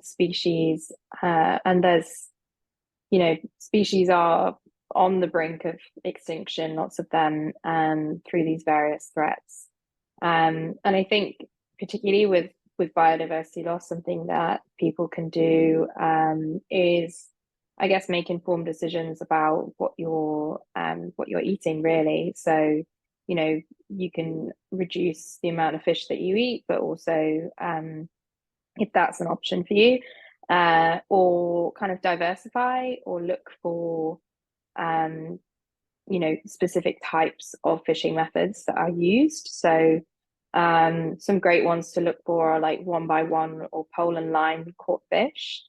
species. And there's species are on the brink of extinction, lots of them, through these various threats. And I think particularly with biodiversity loss, something that people can do is, I guess, make informed decisions about what you're eating, really. So, you can reduce the amount of fish that you eat, but also, if that's an option for you, or kind of diversify or look for specific types of fishing methods that are used. So some great ones to look for are like 1x1 or pole and line caught fish,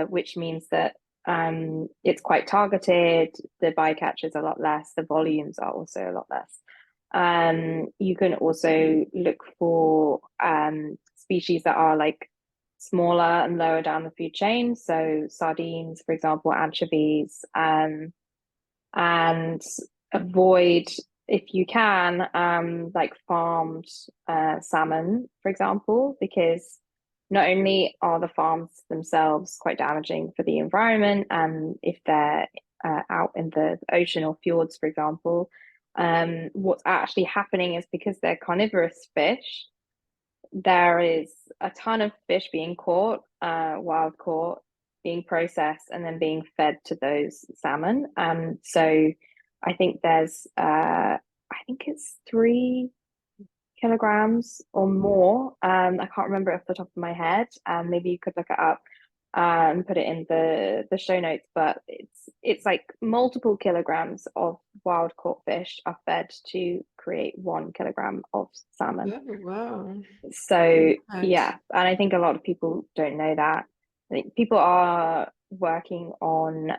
which means that it's quite targeted. The bycatch is a lot less. The volumes are also a lot less. You can also look for species that are like smaller and lower down the food chain. So sardines, for example, anchovies, and avoid, if you can, like farmed salmon, for example, because not only are the farms themselves quite damaging for the environment, and if they're out in the ocean or fjords, for example, what's actually happening is, because they're carnivorous fish, there is a ton of fish being caught, wild caught, being processed, and then being fed to those salmon. So I think there's, I think it's 3 kilograms or more. I can't remember off the top of my head. Maybe you could look it up and put it in the show notes. But it's like multiple kilograms of wild caught fish are fed to create 1 kilogram of salmon. Oh, wow. So yeah, and I think a lot of people don't know that. I think people are working on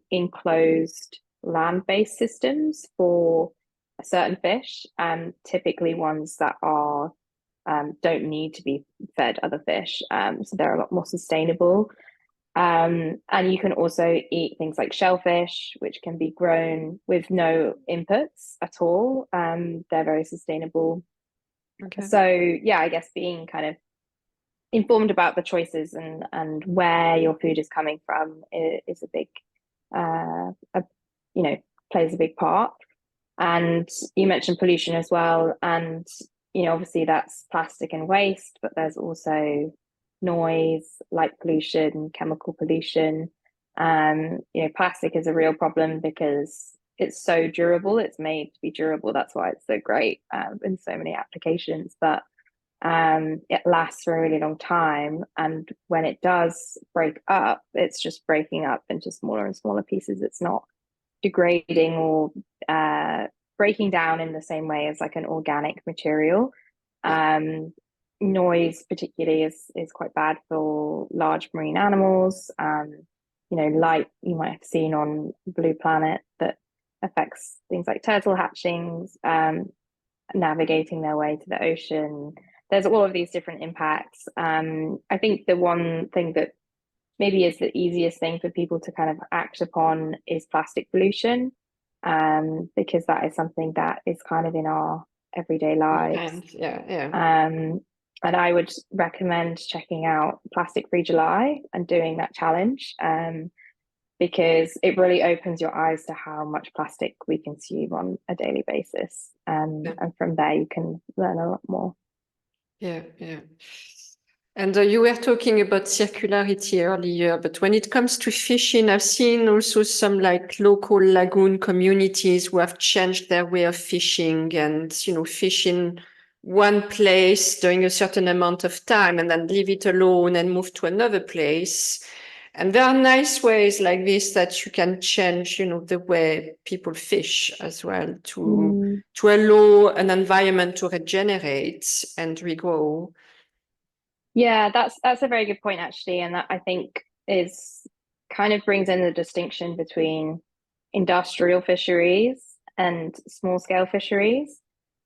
enclosed land-based systems for certain fish, typically ones that are don't need to be fed other fish, so they're a lot more sustainable. And you can also eat things like shellfish, which can be grown with no inputs at all. They're very sustainable. Okay. So yeah, I guess being kind of informed about the choices and where your food is coming from is a big plays a big part. And you mentioned pollution as well, and obviously that's plastic and waste, but there's also noise, light pollution, chemical pollution. Plastic is a real problem because it's so durable. It's made to be durable. That's why it's so great in so many applications. But it lasts for a really long time, and when it does break up, it's just breaking up into smaller and smaller pieces. It's not degrading or breaking down in the same way as like an organic material. Noise particularly is quite bad for large marine animals. Light, you might have seen on Blue Planet, that affects things like turtle hatchings, navigating their way to the ocean. There's all of these different impacts. I think the one thing that maybe is the easiest thing for people to kind of act upon is plastic pollution, because that is something that is kind of in our everyday lives. And I would recommend checking out Plastic Free July and doing that challenge, because it really opens your eyes to how much plastic we consume on a daily basis. And from there, you can learn a lot more. Yeah. And you were talking about circularity earlier, but when it comes to fishing, I've seen also some like local lagoon communities who have changed their way of fishing, and fish in one place during a certain amount of time and then leave it alone and move to another place. And there are nice ways like this that you can change, the way people fish as well to allow an environment to regenerate and regrow. Yeah, that's a very good point actually, and that I think is kind of brings in the distinction between industrial fisheries and small scale fisheries.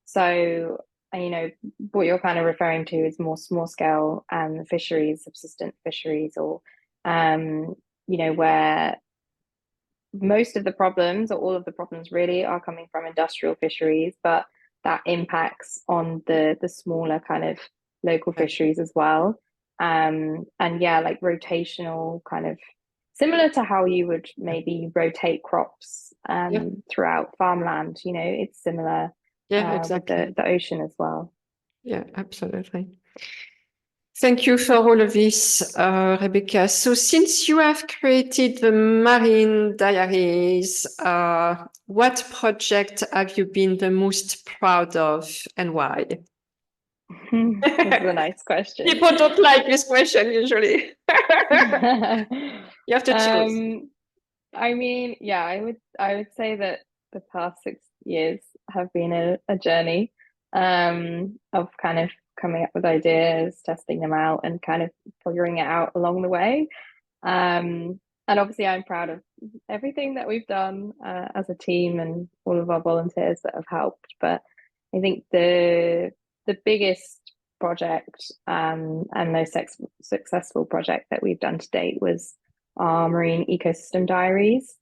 So, what you're kind of referring to is more small scale fisheries, subsistent fisheries, or where most of the problems or all of the problems really are coming from industrial fisheries, but that impacts on the smaller kind of local fisheries as well. And yeah, like rotational kind of similar to how you would maybe rotate crops throughout farmland, it's similar with Exactly. the ocean as well. Yeah, absolutely. Thank you for all of this, Rebecca. So since you have created the Marine Diaries, what project have you been the most proud of and why? This is a nice question. People don't like this question usually. You have to choose. I mean, yeah, I would say that the past 6 years have been a journey of kind of coming up with ideas, testing them out, and kind of figuring it out along the way. And obviously, I'm proud of everything that we've done as a team and all of our volunteers that have helped. But I think the biggest project and most successful project that we've done to date was our Marine Ecosystem Diaries,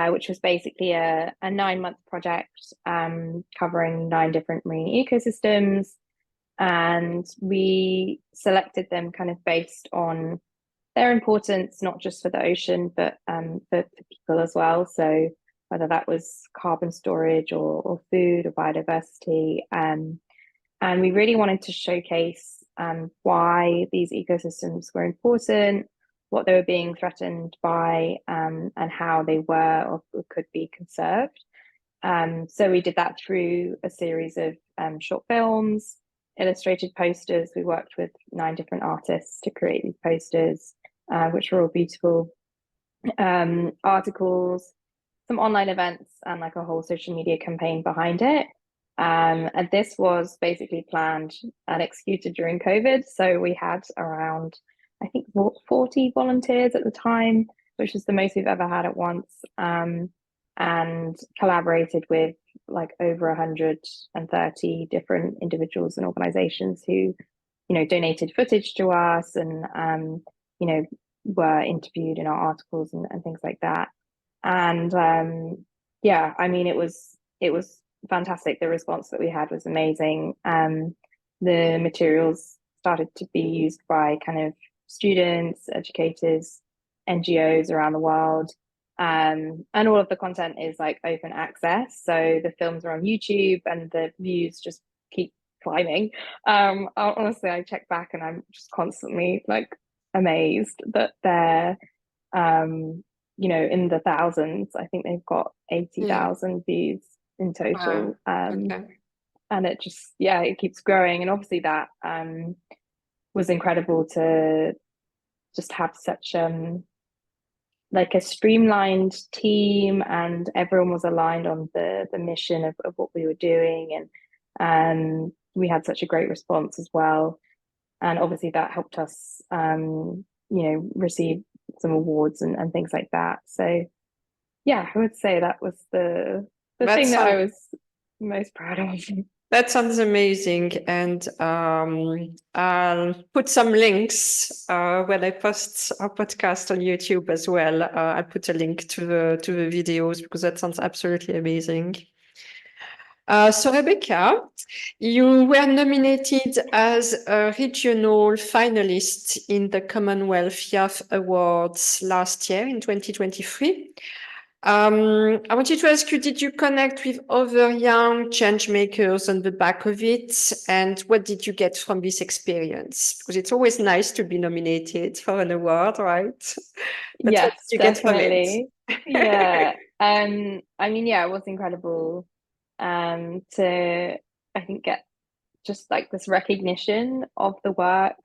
which was basically a 9-month project covering 9 different marine ecosystems. And we selected them kind of based on their importance, not just for the ocean, but for people as well. So whether that was carbon storage or food or biodiversity. And we really wanted to showcase why these ecosystems were important, what they were being threatened by, and how they were or could be conserved. So we did that through a series of short films, illustrated posters. We worked with 9 different artists to create these posters, which were all beautiful, articles, some online events, and like a whole social media campaign behind it. And this was basically planned and executed during COVID. So we had around, I think, 40 volunteers at the time, which is the most we've ever had at once, and collaborated with like over 130 different individuals and organizations who, donated footage to us and, were interviewed in our articles and things like that. And yeah, I mean, it was fantastic. The response that we had was amazing. The materials started to be used by kind of students, educators, NGOs around the world. And all of the content is like open access. So the films are on YouTube and the views just keep climbing. Honestly, I check back and I'm just constantly like amazed that they're in the thousands. I think they've got 80,000 views in total. Okay. And it just, it keeps growing. And obviously that was incredible to just have such like a streamlined team, and everyone was aligned on the mission of what we were doing. And we had such a great response as well. And obviously that helped us receive some awards and things like that. So yeah, I would say that was the thing that I was most proud of. That sounds amazing. And I'll put some links when I post our podcast on YouTube as well. I'll put a link to the videos because that sounds absolutely amazing. So Rebecca, you were nominated as a regional finalist in the Commonwealth Youth Awards last year in 2023. I wanted to ask you, did you connect with other young change makers on the back of it? And what did you get from this experience? Because it's always nice to be nominated for an award, right? But Yes, what did you definitely. get from it? Yeah. I mean, yeah, it was incredible to, I think, get just like this recognition of the work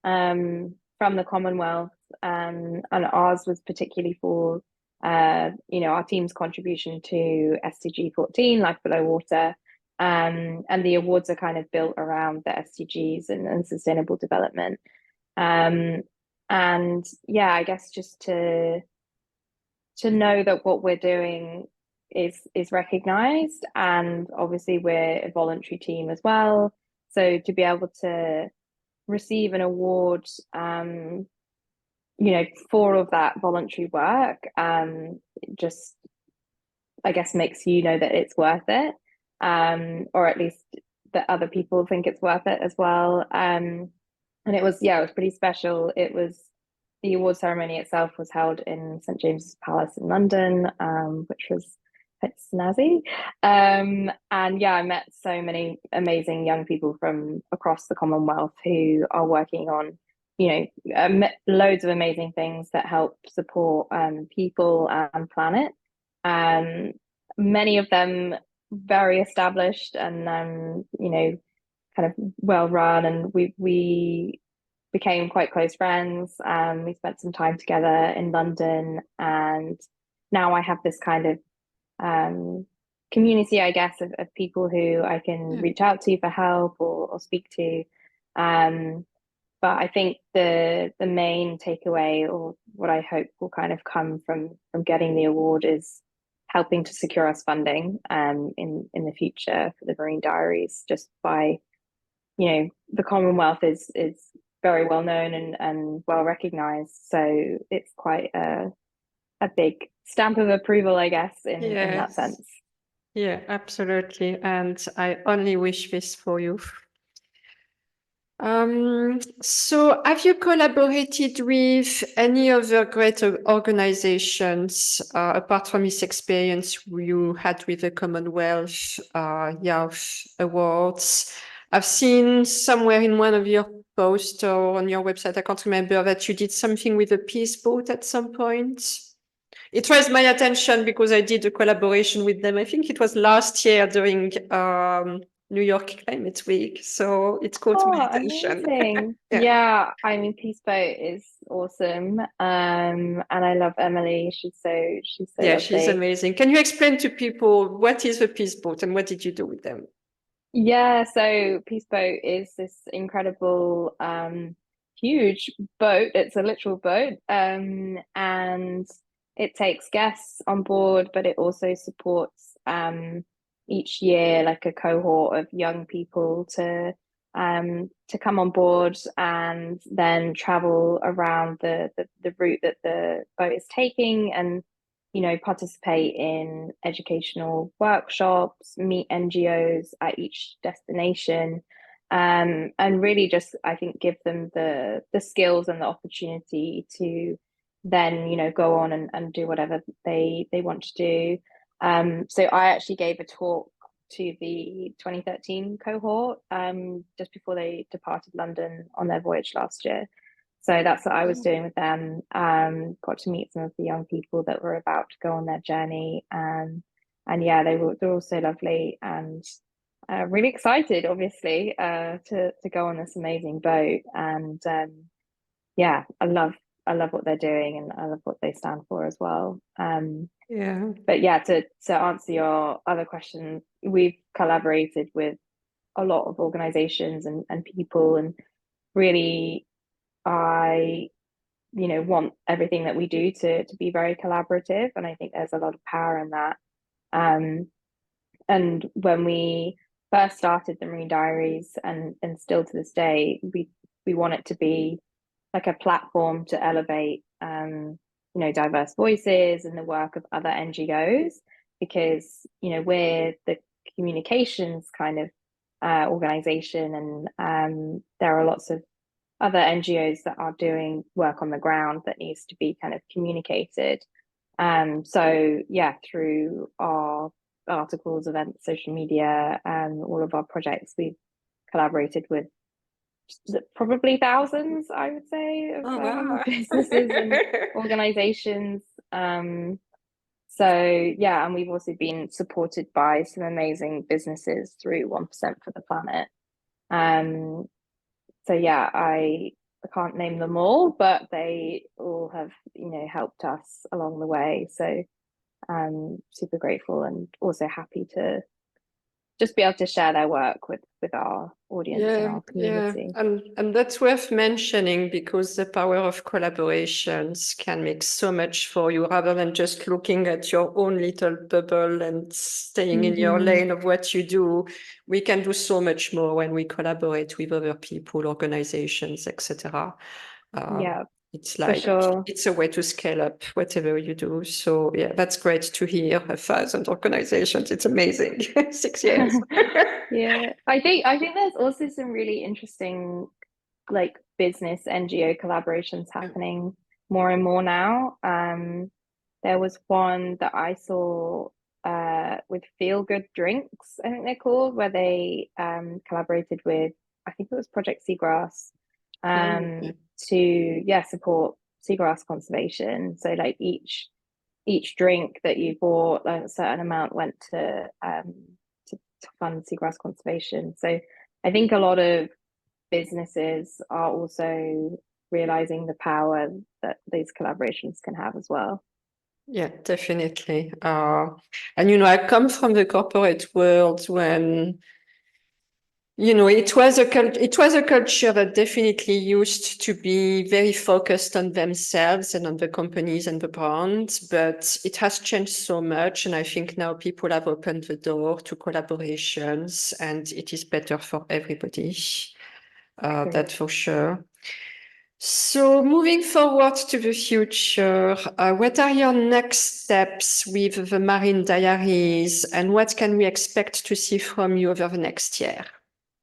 from the Commonwealth and ours was particularly for our team's contribution to SDG 14, Life Below Water. And the awards are kind of built around the SDGs and sustainable development. And yeah, I guess just to know that what we're doing is recognized, and obviously we're a voluntary team as well. So to be able to receive an award, for all of that voluntary work, just I guess makes you know that it's worth it, or at least that other people think it's worth it as well. And it was pretty special. It was the award ceremony itself was held in St James's Palace in London, which was quite snazzy. And yeah, I met so many amazing young people from across the Commonwealth who are working on, loads of amazing things that help support people and planet. Many of them very established and kind of well run, and we became quite close friends. We spent some time together in London, and now I have this kind of community, I guess, of people who I can reach out to for help or speak to. But I think the main takeaway, or what I hope will kind of come from getting the award, is helping to secure us funding in the future for the Marine Diaries, just by the Commonwealth is very well known and well recognized, so it's quite a big stamp of approval, I guess, in that sense. Yeah, absolutely, and I only wish this for you. So have you collaborated with any other great organizations apart from this experience you had with the Commonwealth Youth Awards? I've seen somewhere in one of your posts or on your website, I can't remember, that you did something with a peace boat at some point. It raised my attention because I did a collaboration with them. I think it was last year during New York Climate Week. So it caught my attention. Amazing. Yeah, I mean, Peace Boat is awesome. And I love Emily. She's so lovely. She's amazing. Can you explain to people what is the Peace Boat and what did you do with them? Yeah, so Peace Boat is this incredible huge boat. It's a literal boat. And it takes guests on board, but it also supports each year like a cohort of young people to come on board and then travel around the route that the boat is taking, and participate in educational workshops, meet NGOs at each destination, and really just, I think, give them the skills and the opportunity to then go on and do whatever they want to do. So I actually gave a talk to the 2013 cohort just before they departed London on their voyage last year. So that's what I was doing with them. Got to meet some of the young people that were about to go on their journey, and yeah, they're all so lovely and really excited, obviously, to go on this amazing boat. And yeah, I love what they're doing, and I love what they stand for as well. But yeah, to answer your other question, we've collaborated with a lot of organizations and people, and really I want everything that we do to be very collaborative, and I think there's a lot of power in that. And when we first started the Marine Diaries, and still to this day, we want it to be like a platform to elevate diverse voices and the work of other NGOs, because we're the communications kind of organization, and there are lots of other NGOs that are doing work on the ground that needs to be kind of communicated. So yeah, through our articles, events, social media, and all of our projects, we've collaborated with probably thousands, I would say, of businesses and organizations. So yeah, and we've also been supported by some amazing businesses through 1% for the Planet. So yeah, I I can't name them all, but they all have, helped us along the way. So I'm super grateful and also happy to just be able to share their work with our audience and our community. And that's worth mentioning because the power of collaborations can make so much for you rather than just looking at your own little bubble and staying in your lane of what you do. We can do so much more when we collaborate with other people, organizations, etc. Yeah, it's for like sure. it's a way to scale up whatever you do. So yeah, that's great to hear. 1,000 organizations, it's amazing. 6 years. Yeah, I think there's also some really interesting like business NGO collaborations happening more and more now. There was one that I saw with Feel Good Drinks, I think they're called, where they collaborated with, I think it was Project Seagrass, to support seagrass conservation. So like each drink that you bought, a certain amount went to fund seagrass conservation. So I think a lot of businesses are also realizing the power that these collaborations can have as well. Yeah, definitely. And I come from the corporate world when it was a culture that definitely used to be very focused on themselves and on the companies and the brands, but it has changed so much. And I think now people have opened the door to collaborations and it is better for everybody. That's for sure. So moving forward to the future, what are your next steps with the Marine Diaries and what can we expect to see from you over the next year?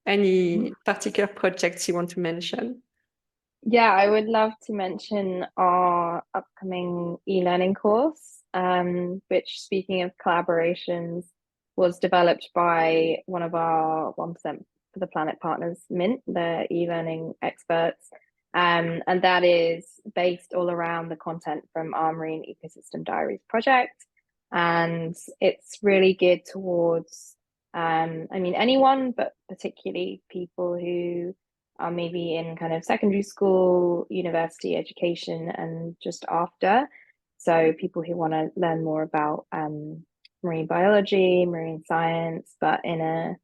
Any particular projects you want to mention? Yeah, I would love to mention our upcoming e-learning course, which, speaking of collaborations, was developed by one of our 1% for the Planet partners, Mint, the e-learning experts. And that is based all around the content from our Marine Ecosystem Diaries project. And it's really geared towards, anyone, but particularly people who are maybe in kind of secondary school, university education, and just after. So people who want to learn more about marine biology, marine science, but in a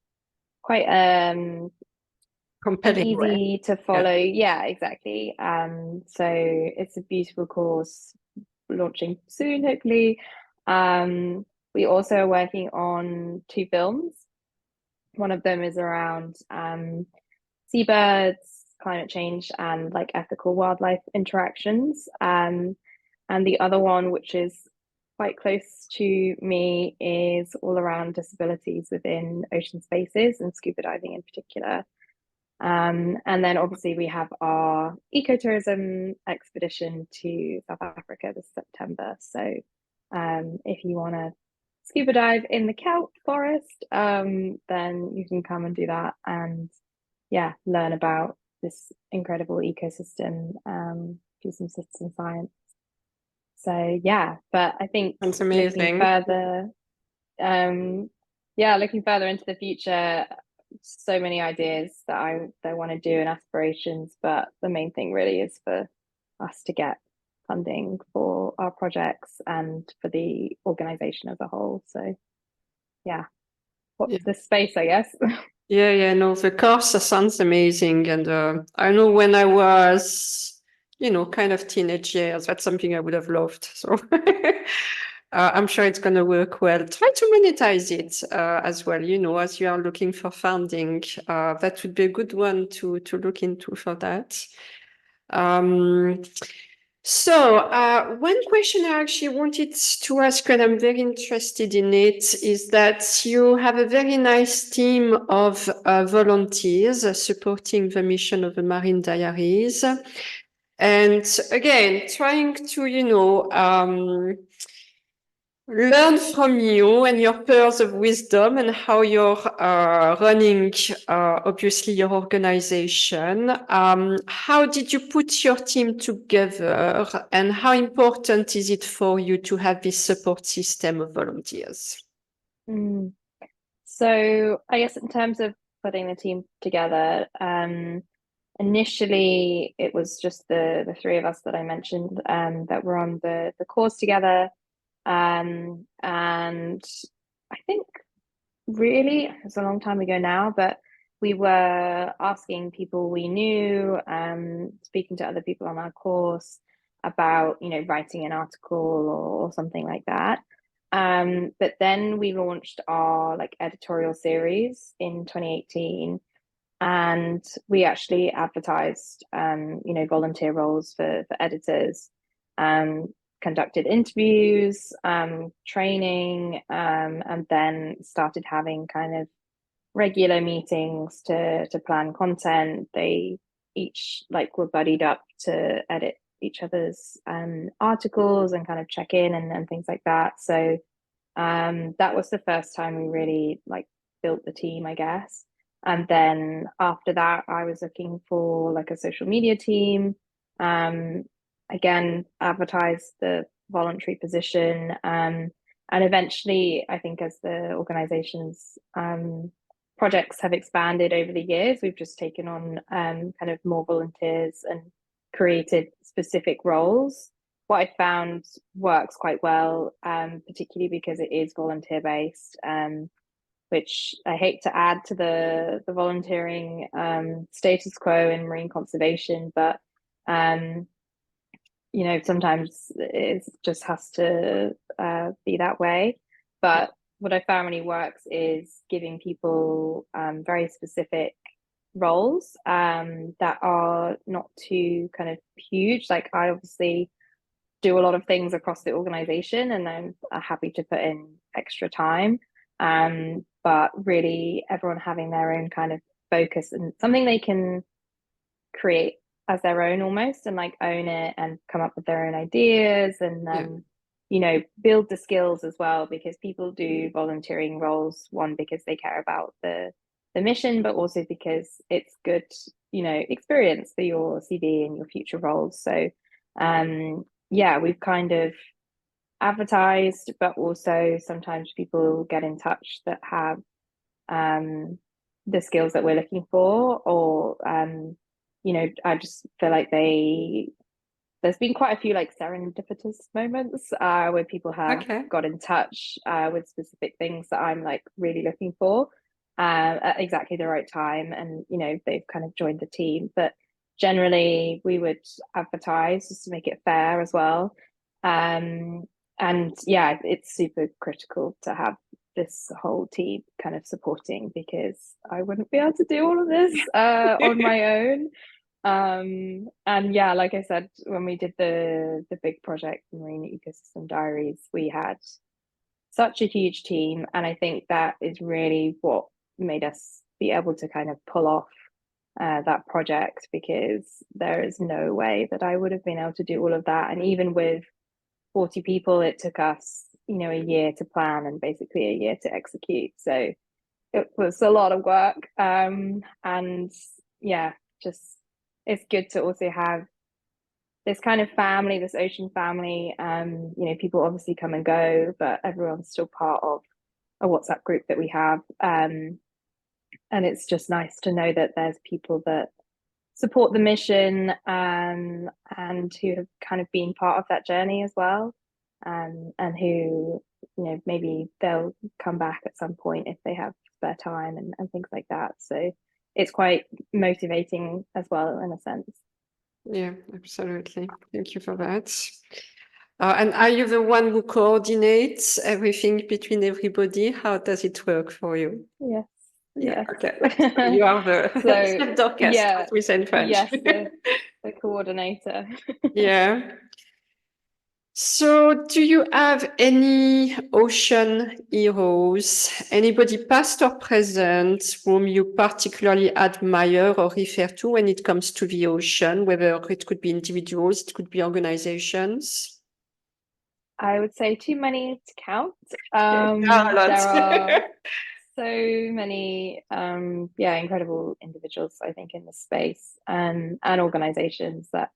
quite an Compelling easy way. to follow. Yeah, exactly. So it's a beautiful course launching soon, hopefully. We also are working on 2 films. One of them is around seabirds, climate change, and like ethical wildlife interactions. And the other one, which is quite close to me, is all around disabilities within ocean spaces and scuba diving in particular. And then obviously we have our ecotourism expedition to South Africa this September. So if you want to scuba dive in the kelp forest, then you can come and do that and learn about this incredible ecosystem, do some citizen science. So but I think That's amazing. looking further into the future, so many ideas that I want to do and aspirations, but the main thing really is for us to get funding for our projects and for the organization as a whole. So what's the space, I guess. No, the course sounds amazing. And I know when I was, kind of teenage years, that's something I would have loved. So I'm sure it's going to work well. Try to monetize it as well, as you are looking for funding. That would be a good one to look into for that. So one question I actually wanted to ask, and I'm very interested in it, is that you have a very nice team of volunteers supporting the mission of the Marine Diaries. And again, trying to, learn from you and your pearls of wisdom and how you're running, obviously, your organization. How did you put your team together and how important is it for you to have this support system of volunteers? So I guess in terms of putting the team together, initially it was just the three of us that I mentioned that were on the course together. And I think really it's a long time ago now, but we were asking people we knew, speaking to other people on our course about, writing an article or something like that. But then we launched our like editorial series in 2018, and we actually advertised, volunteer roles for editors, conducted interviews, training, and then started having kind of regular meetings to plan content. They each like were buddied up to edit each other's articles and kind of check in and things like that. So that was the first time we really like built the team, I guess. And then after that, I was looking for like a social media team. Um, Again, advertised the voluntary position. And eventually, I think as the organization's projects have expanded over the years, we've just taken on kind of more volunteers and created specific roles. What I found works quite well, particularly because it is volunteer based, which I hate to add to the volunteering status quo in marine conservation, but sometimes it just has to be that way. But what I found really works is giving people very specific roles that are not too kind of huge. Like I obviously do a lot of things across the organization, and I'm happy to put in extra time. But really, everyone having their own kind of focus and something they can create as their own almost, and like own it and come up with their own ideas, and build the skills as well, because people do volunteering roles, one, because they care about the mission, but also because it's good, experience for your CV and your future roles. So yeah, we've kind of advertised, but also sometimes people get in touch that have the skills that we're looking for, or I just feel like there's been quite a few like serendipitous moments where people have got in touch with specific things that I'm like really looking for at exactly the right time, and they've kind of joined the team. But generally we would advertise just to make it fair as well. And yeah, it's super critical to have this whole team kind of supporting, because I wouldn't be able to do all of this on my own. And yeah, like I said, when we did the big project, Marine Diaries, we had such a huge team, and I think that is really what made us be able to kind of pull off that project, because there is no way that I would have been able to do all of that. And even with 40 people, it took us a year to plan and basically a year to execute. So it was a lot of work. And yeah, just it's good to also have this kind of family, this ocean family. People obviously come and go, but everyone's still part of a WhatsApp group that we have. And it's just nice to know that there's people that support the mission, and who have kind of been part of that journey as well, and who maybe they'll come back at some point if they have spare time, and things like that. So it's quite motivating as well, in a sense. Yeah, absolutely. Thank you for that. And are you the one who coordinates everything between everybody? How does it work for you? Yes. Yeah. Yes. Okay. So you are the chef d'orchestre, yeah, as we say in French. yes, the coordinator. Yeah. So, do you have any ocean heroes, anybody past or present, whom you particularly admire or refer to when it comes to the ocean, whether it could be individuals, it could be organizations? I would say too many to count. There There are so many incredible individuals, I think, in the space, and organizations that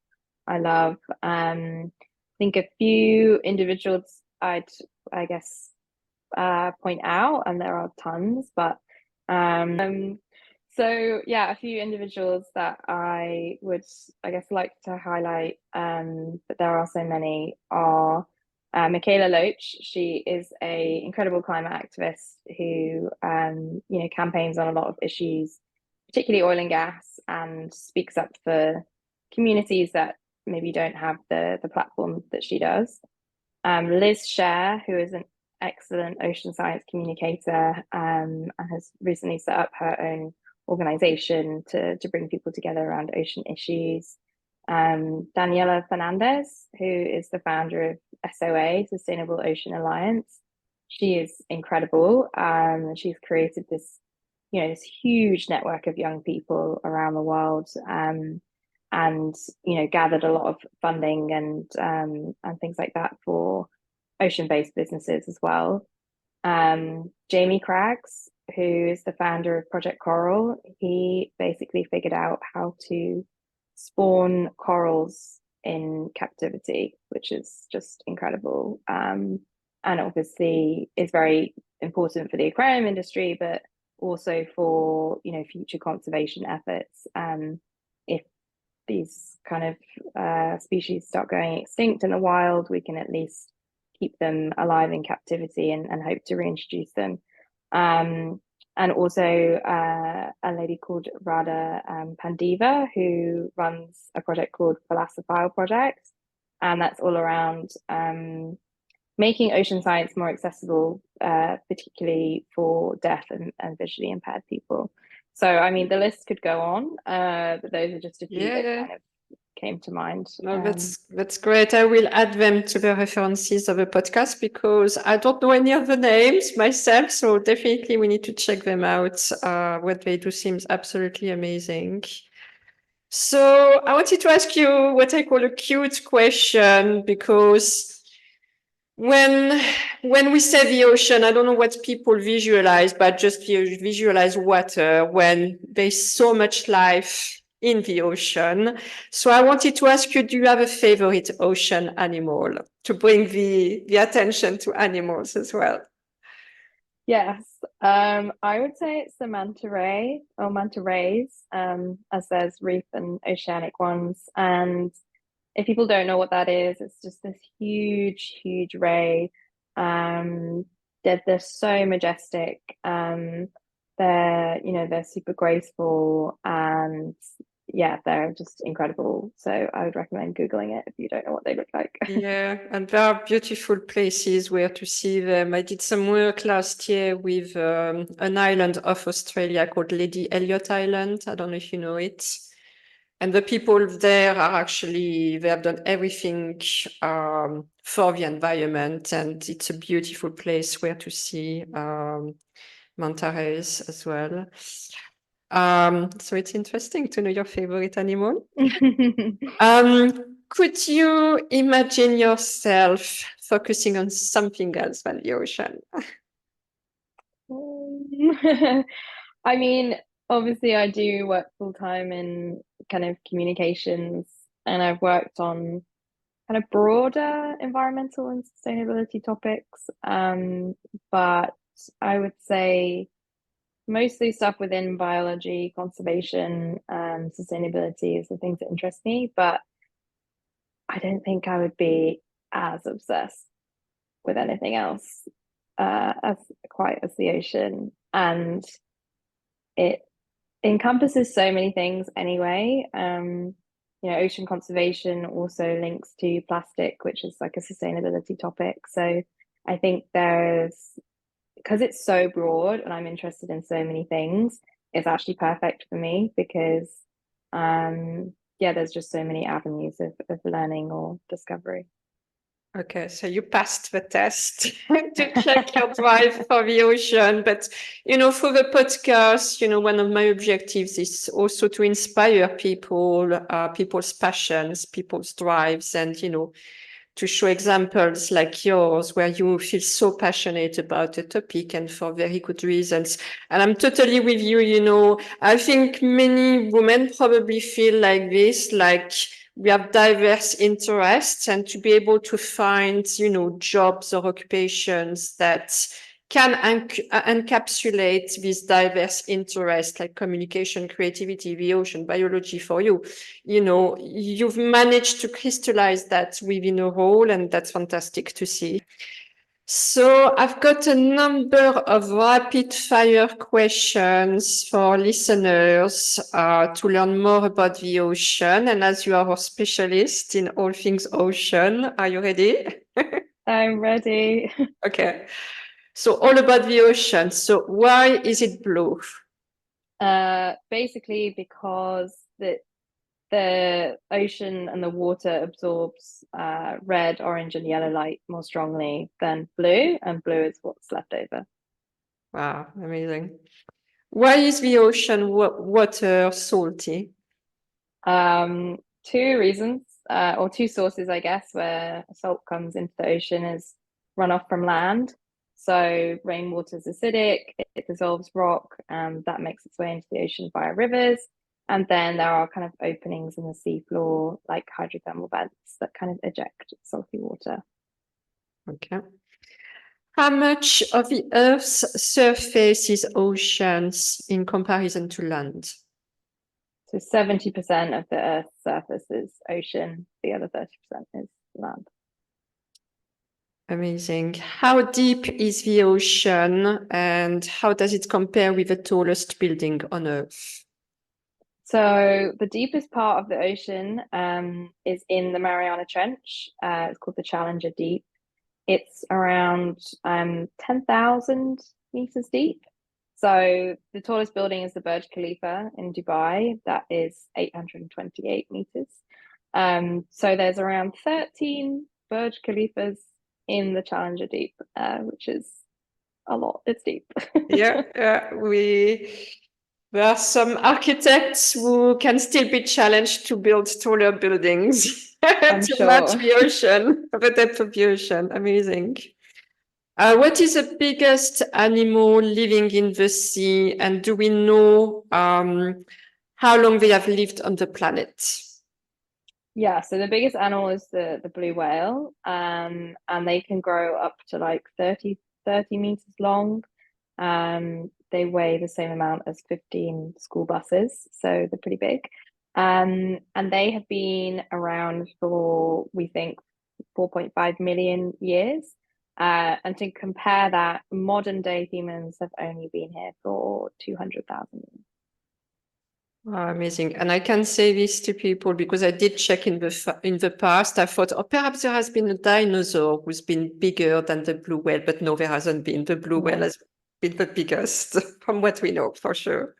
I love. I think a few individuals I guess point out, and there are tons, but So yeah, a few individuals that I would, I guess, like to highlight, but there are so many, are Michaela Loach. She is a incredible climate activist who, campaigns on a lot of issues, particularly oil and gas, and speaks up for communities that maybe don't have the platform that she does. Liz Scher, who is an excellent ocean science communicator, and has recently set up her own organization to bring people together around ocean issues. Daniela Fernandez, who is the founder of SOA, Sustainable Ocean Alliance. She is incredible. She's created this huge network of young people around the world, and gathered a lot of funding and things like that for ocean-based businesses as well. Jamie Craggs, who is the founder of Project Coral, he basically figured out how to spawn corals in captivity, which is just incredible. And obviously is very important for the aquarium industry, but also for future conservation efforts. If these kind of species start going extinct in the wild, we can at least keep them alive in captivity and hope to reintroduce them. And also a lady called Radha Pandiva, who runs a project called Philosophile Project, and that's all around making ocean science more accessible, particularly for deaf and visually impaired people. So, I mean, the list could go on, but those are just a few that kind of came to mind. No, that's great. I will add them to the references of the podcast because I don't know any of the names myself. So definitely we need to check them out. What they do seems absolutely amazing. So I wanted to ask you what I call a cute question, because when we say the ocean, I don't know what people visualize, but just visualize water when there's so much life in the ocean. So I wanted to ask you, do you have a favorite ocean animal, to bring the attention to animals as well? Yes, I would say it's the manta ray or manta rays, as there's reef and oceanic ones. And if people don't know what that is, it's just this huge, huge ray. They're so majestic. They're super graceful, and yeah, they're just incredible. So I would recommend Googling it if you don't know what they look like. Yeah, and there are beautiful places where to see them. I did some work last year with an island of Australia called Lady Elliot Island. I don't know if you know it. And the people there are actually, they have done everything for the environment, and it's a beautiful place where to see manta rays as well. So it's interesting to know your favorite animal. Could you imagine yourself focusing on something else than the ocean? I mean, obviously, I do work full time in kind of communications, and I've worked on kind of broader environmental and sustainability topics. But I would say mostly stuff within biology, conservation, sustainability is the things that interest me. But I don't think I would be as obsessed with anything else as quite as the ocean. And it encompasses so many things anyway. Ocean conservation also links to plastic, which is like a sustainability topic. So I think because it's so broad and I'm interested in so many things, it's actually perfect for me because there's just so many avenues of learning or discovery. Okay, so you passed the test to check your drive for the ocean. But, for the podcast, one of my objectives is also to inspire people, people's passions, people's drives, and, to show examples like yours where you feel so passionate about a topic and for very good reasons. And I'm totally with you, I think many women probably feel like this, like we have diverse interests, and to be able to find, jobs or occupations that can encapsulate these diverse interests like communication, creativity, the ocean, biology for you. You know, you've managed to crystallize that within a role, and that's fantastic to see. So I've got a number of rapid fire questions for listeners to learn more about the ocean. And as you are a specialist in all things ocean, are you ready? I'm ready. Okay. So all about the ocean. So why is it blue? Basically because the ocean and the water absorbs red, orange, and yellow light more strongly than blue, and blue is what's left over. Wow, amazing. Why is the ocean water salty? Two reasons, or two sources, I guess, where salt comes into the ocean is runoff from land. So rainwater is acidic, it dissolves rock, and that makes its way into the ocean via rivers. And then there are kind of openings in the seafloor, like hydrothermal vents, that kind of eject salty water. Okay. How much of the Earth's surface is oceans in comparison to land? So 70% of the Earth's surface is ocean, the other 30% is land. Amazing. How deep is the ocean, and how does it compare with the tallest building on Earth? So the deepest part of the ocean is in the Mariana Trench. It's called the Challenger Deep. It's around 10,000 meters deep. So the tallest building is the Burj Khalifa in Dubai. That is 828 meters. So there's around 13 Burj Khalifas in the Challenger Deep, which is a lot. It's deep. Yeah, there are some architects who can still be challenged to build taller buildings I'm to sure. match the ocean, the depth of the ocean. Amazing. What is the biggest animal living in the sea, and do we know how long they have lived on the planet? Yeah, so the biggest animal is the blue whale, and they can grow up to like 30 meters long. They weigh the same amount as 15 school buses, so they're pretty big. And they have been around for, we think, 4.5 million years. And to compare that, modern day humans have only been here for 200,000 years. Oh, amazing. And I can say this to people because I did check in the past. I thought, oh, perhaps there has been a dinosaur who's been bigger than the blue whale, but no, there hasn't been. The blue whale has been the biggest from what we know, for sure.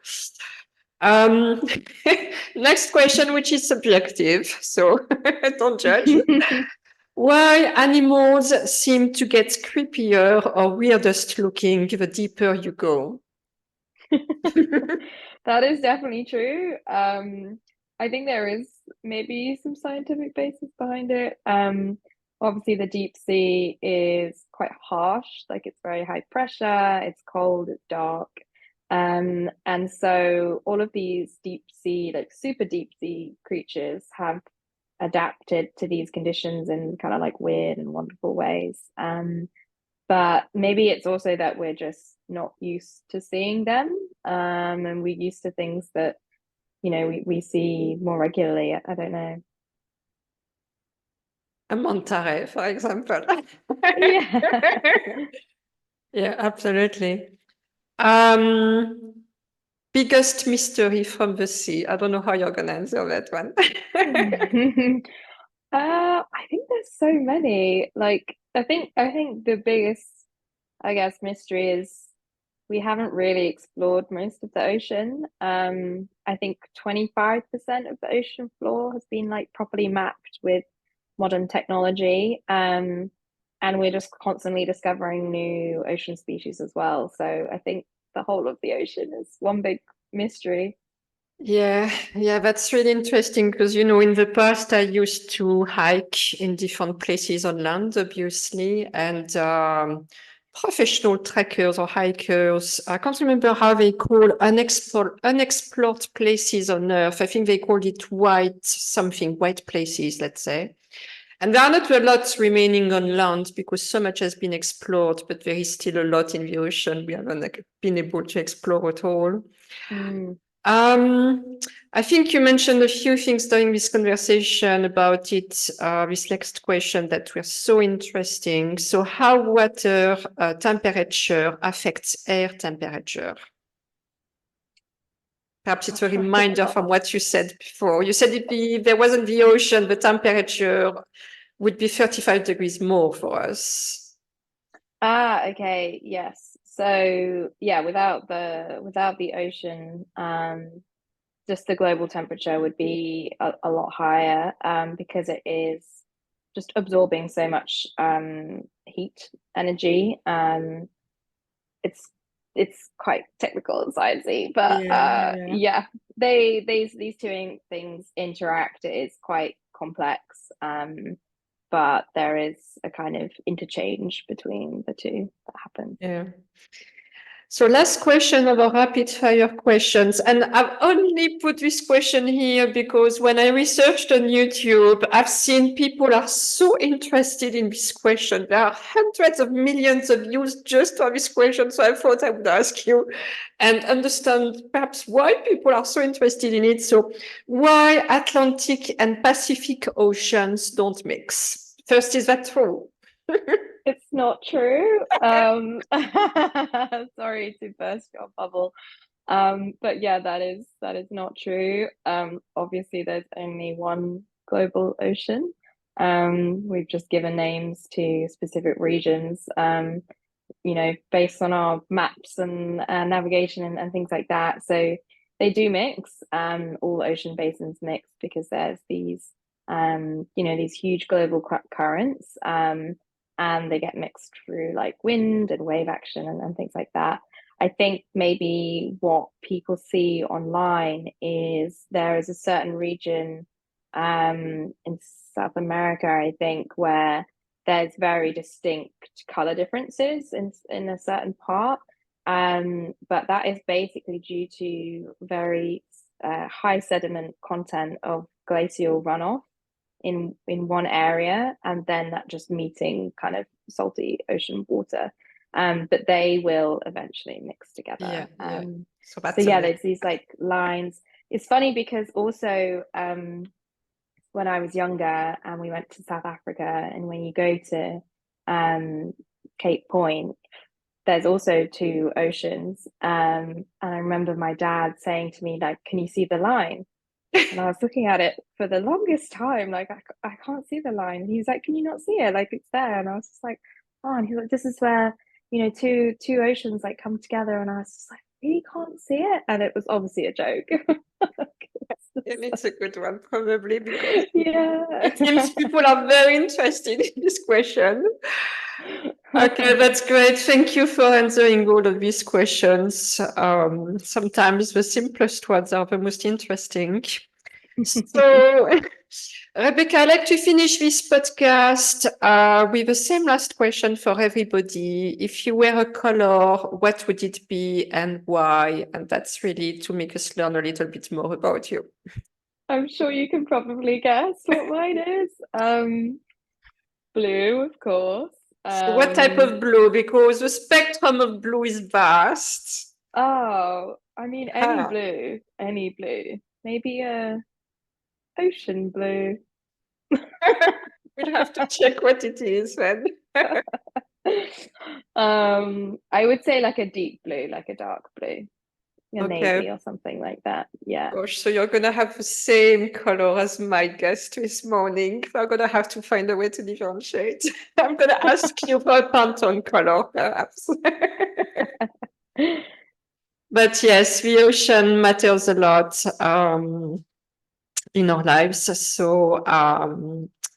Next question, which is subjective, so don't judge. Why animals seem to get creepier or weirdest looking the deeper you go? That is definitely true. I think there is maybe some scientific basis behind it. Obviously, the deep sea is quite harsh, like it's very high pressure, it's cold, it's dark. And so all of these deep sea, like super deep sea creatures have adapted to these conditions in kind of like weird and wonderful ways. But maybe it's also that we're just not used to seeing them, and we're used to things that, you know, we see more regularly. I don't know. A manta ray, for example. Yeah. Yeah, absolutely. Biggest mystery from the sea. I don't know how you're gonna answer that one. I think there's so many. Like, I think the biggest, I guess, mystery is we haven't really explored most of the ocean. I think 25% of the ocean floor has been like properly mapped with modern technology. And we're just constantly discovering new ocean species as well. So I think the whole of the ocean is one big mystery. Yeah, that's really interesting because, you know, in the past I used to hike in different places on land, obviously, and professional trekkers or hikers, I can't remember how they call unexplored places on Earth. I think they called it white places, let's say. And there are not a lot remaining on land because so much has been explored, but there is still a lot in the ocean we haven't been able to explore at all. Mm. I think you mentioned a few things during this conversation about it, this next question that were so interesting. So how water temperature affects air temperature? Perhaps it's a reminder from what you said before. You said if there wasn't the ocean, the temperature would be 35 degrees more for us. Okay, yes. So yeah, without the ocean, just the global temperature would be a lot higher, because it is just absorbing so much heat energy. It's quite technical and sciencey, but yeah, these two things interact. It is quite complex, but there is a kind of interchange between the two that happens. Yeah. So last question of our rapid fire questions. And I've only put this question here because when I researched on YouTube, I've seen people are so interested in this question. There are hundreds of millions of views just for this question. So I thought I would ask you and understand perhaps why people are so interested in it. So why Atlantic and Pacific oceans don't mix? First, is that true? It's not true. Sorry to burst your bubble. But yeah, that is not true. Obviously there's only one global ocean. We've just given names to specific regions, based on our maps and navigation and things like that. So they do mix. All ocean basins mix because there's these these huge global currents, and they get mixed through like wind and wave action and things like that. I think maybe what people see online is there is a certain region in South America, I think, where there's very distinct color differences in a certain part. But that is basically due to very high sediment content of glacial runoff in one area, and then that just meeting kind of salty ocean water. But they will eventually mix together. Yeah. So yeah, there's these like lines. It's funny because also when I was younger and we went to South Africa, and when you go to Cape Point, there's also two oceans. And I remember my dad saying to me, like, can you see the line? And I was looking at it for the longest time, like, I can't see the line. And he's like, can you not see it? Like, it's there. And I was just like, oh, and he's like, this is where, two oceans like come together. And I was just like, really can't see it. And it was obviously a joke. And it's a good one, probably, because yeah, it seems people are very interested in this question. Okay, that's great. Thank you for answering all of these questions. Sometimes the simplest ones are the most interesting. So, Rebecca, I'd like to finish this podcast with the same last question for everybody. If you were a color, what would it be and why? And that's really to make us learn a little bit more about you. I'm sure you can probably guess what mine is. Blue, of course. So what type of blue? Because the spectrum of blue is vast. Oh, I mean, any blue. Maybe a ocean blue. We'll have to check what it is then. I would say like a deep blue, like a dark blue, navy or something like that. Yeah. Gosh, so you're gonna have the same color as my guest this morning. We're gonna have to find a way to differentiate. I'm gonna ask you for a Pantone color, perhaps. But yes, the ocean matters a lot in our lives. So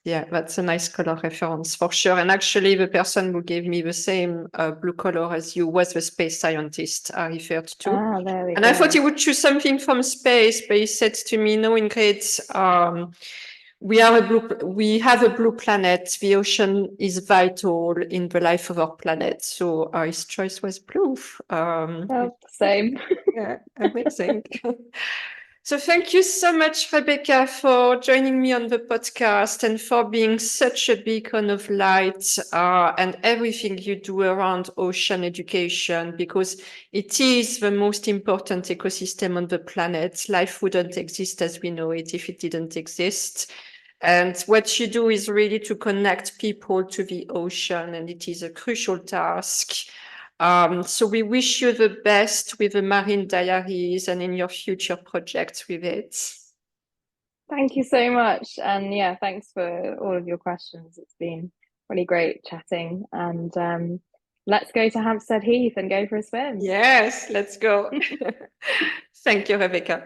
yeah, that's a nice color reference for sure. And actually, the person who gave me the same blue color as you was the space scientist I referred to. Ah, there we and go. I thought he would choose something from space, but he said to me, no, Ingrid, we have a blue planet. The ocean is vital in the life of our planet. So his choice was blue. Same. Yeah, amazing. So thank you so much, Rebecca, for joining me on the podcast and for being such a beacon of light and everything you do around ocean education, because it is the most important ecosystem on the planet. Life wouldn't exist as we know it if it didn't exist. And what you do is really to connect people to the ocean, and it is a crucial task. So we wish you the best with the Marine Diaries and in your future projects with it. Thank you so much. And yeah, thanks for all of your questions. It's been really great chatting. And let's go to Hampstead Heath and go for a swim. Yes, let's go. Thank you, Rebecca.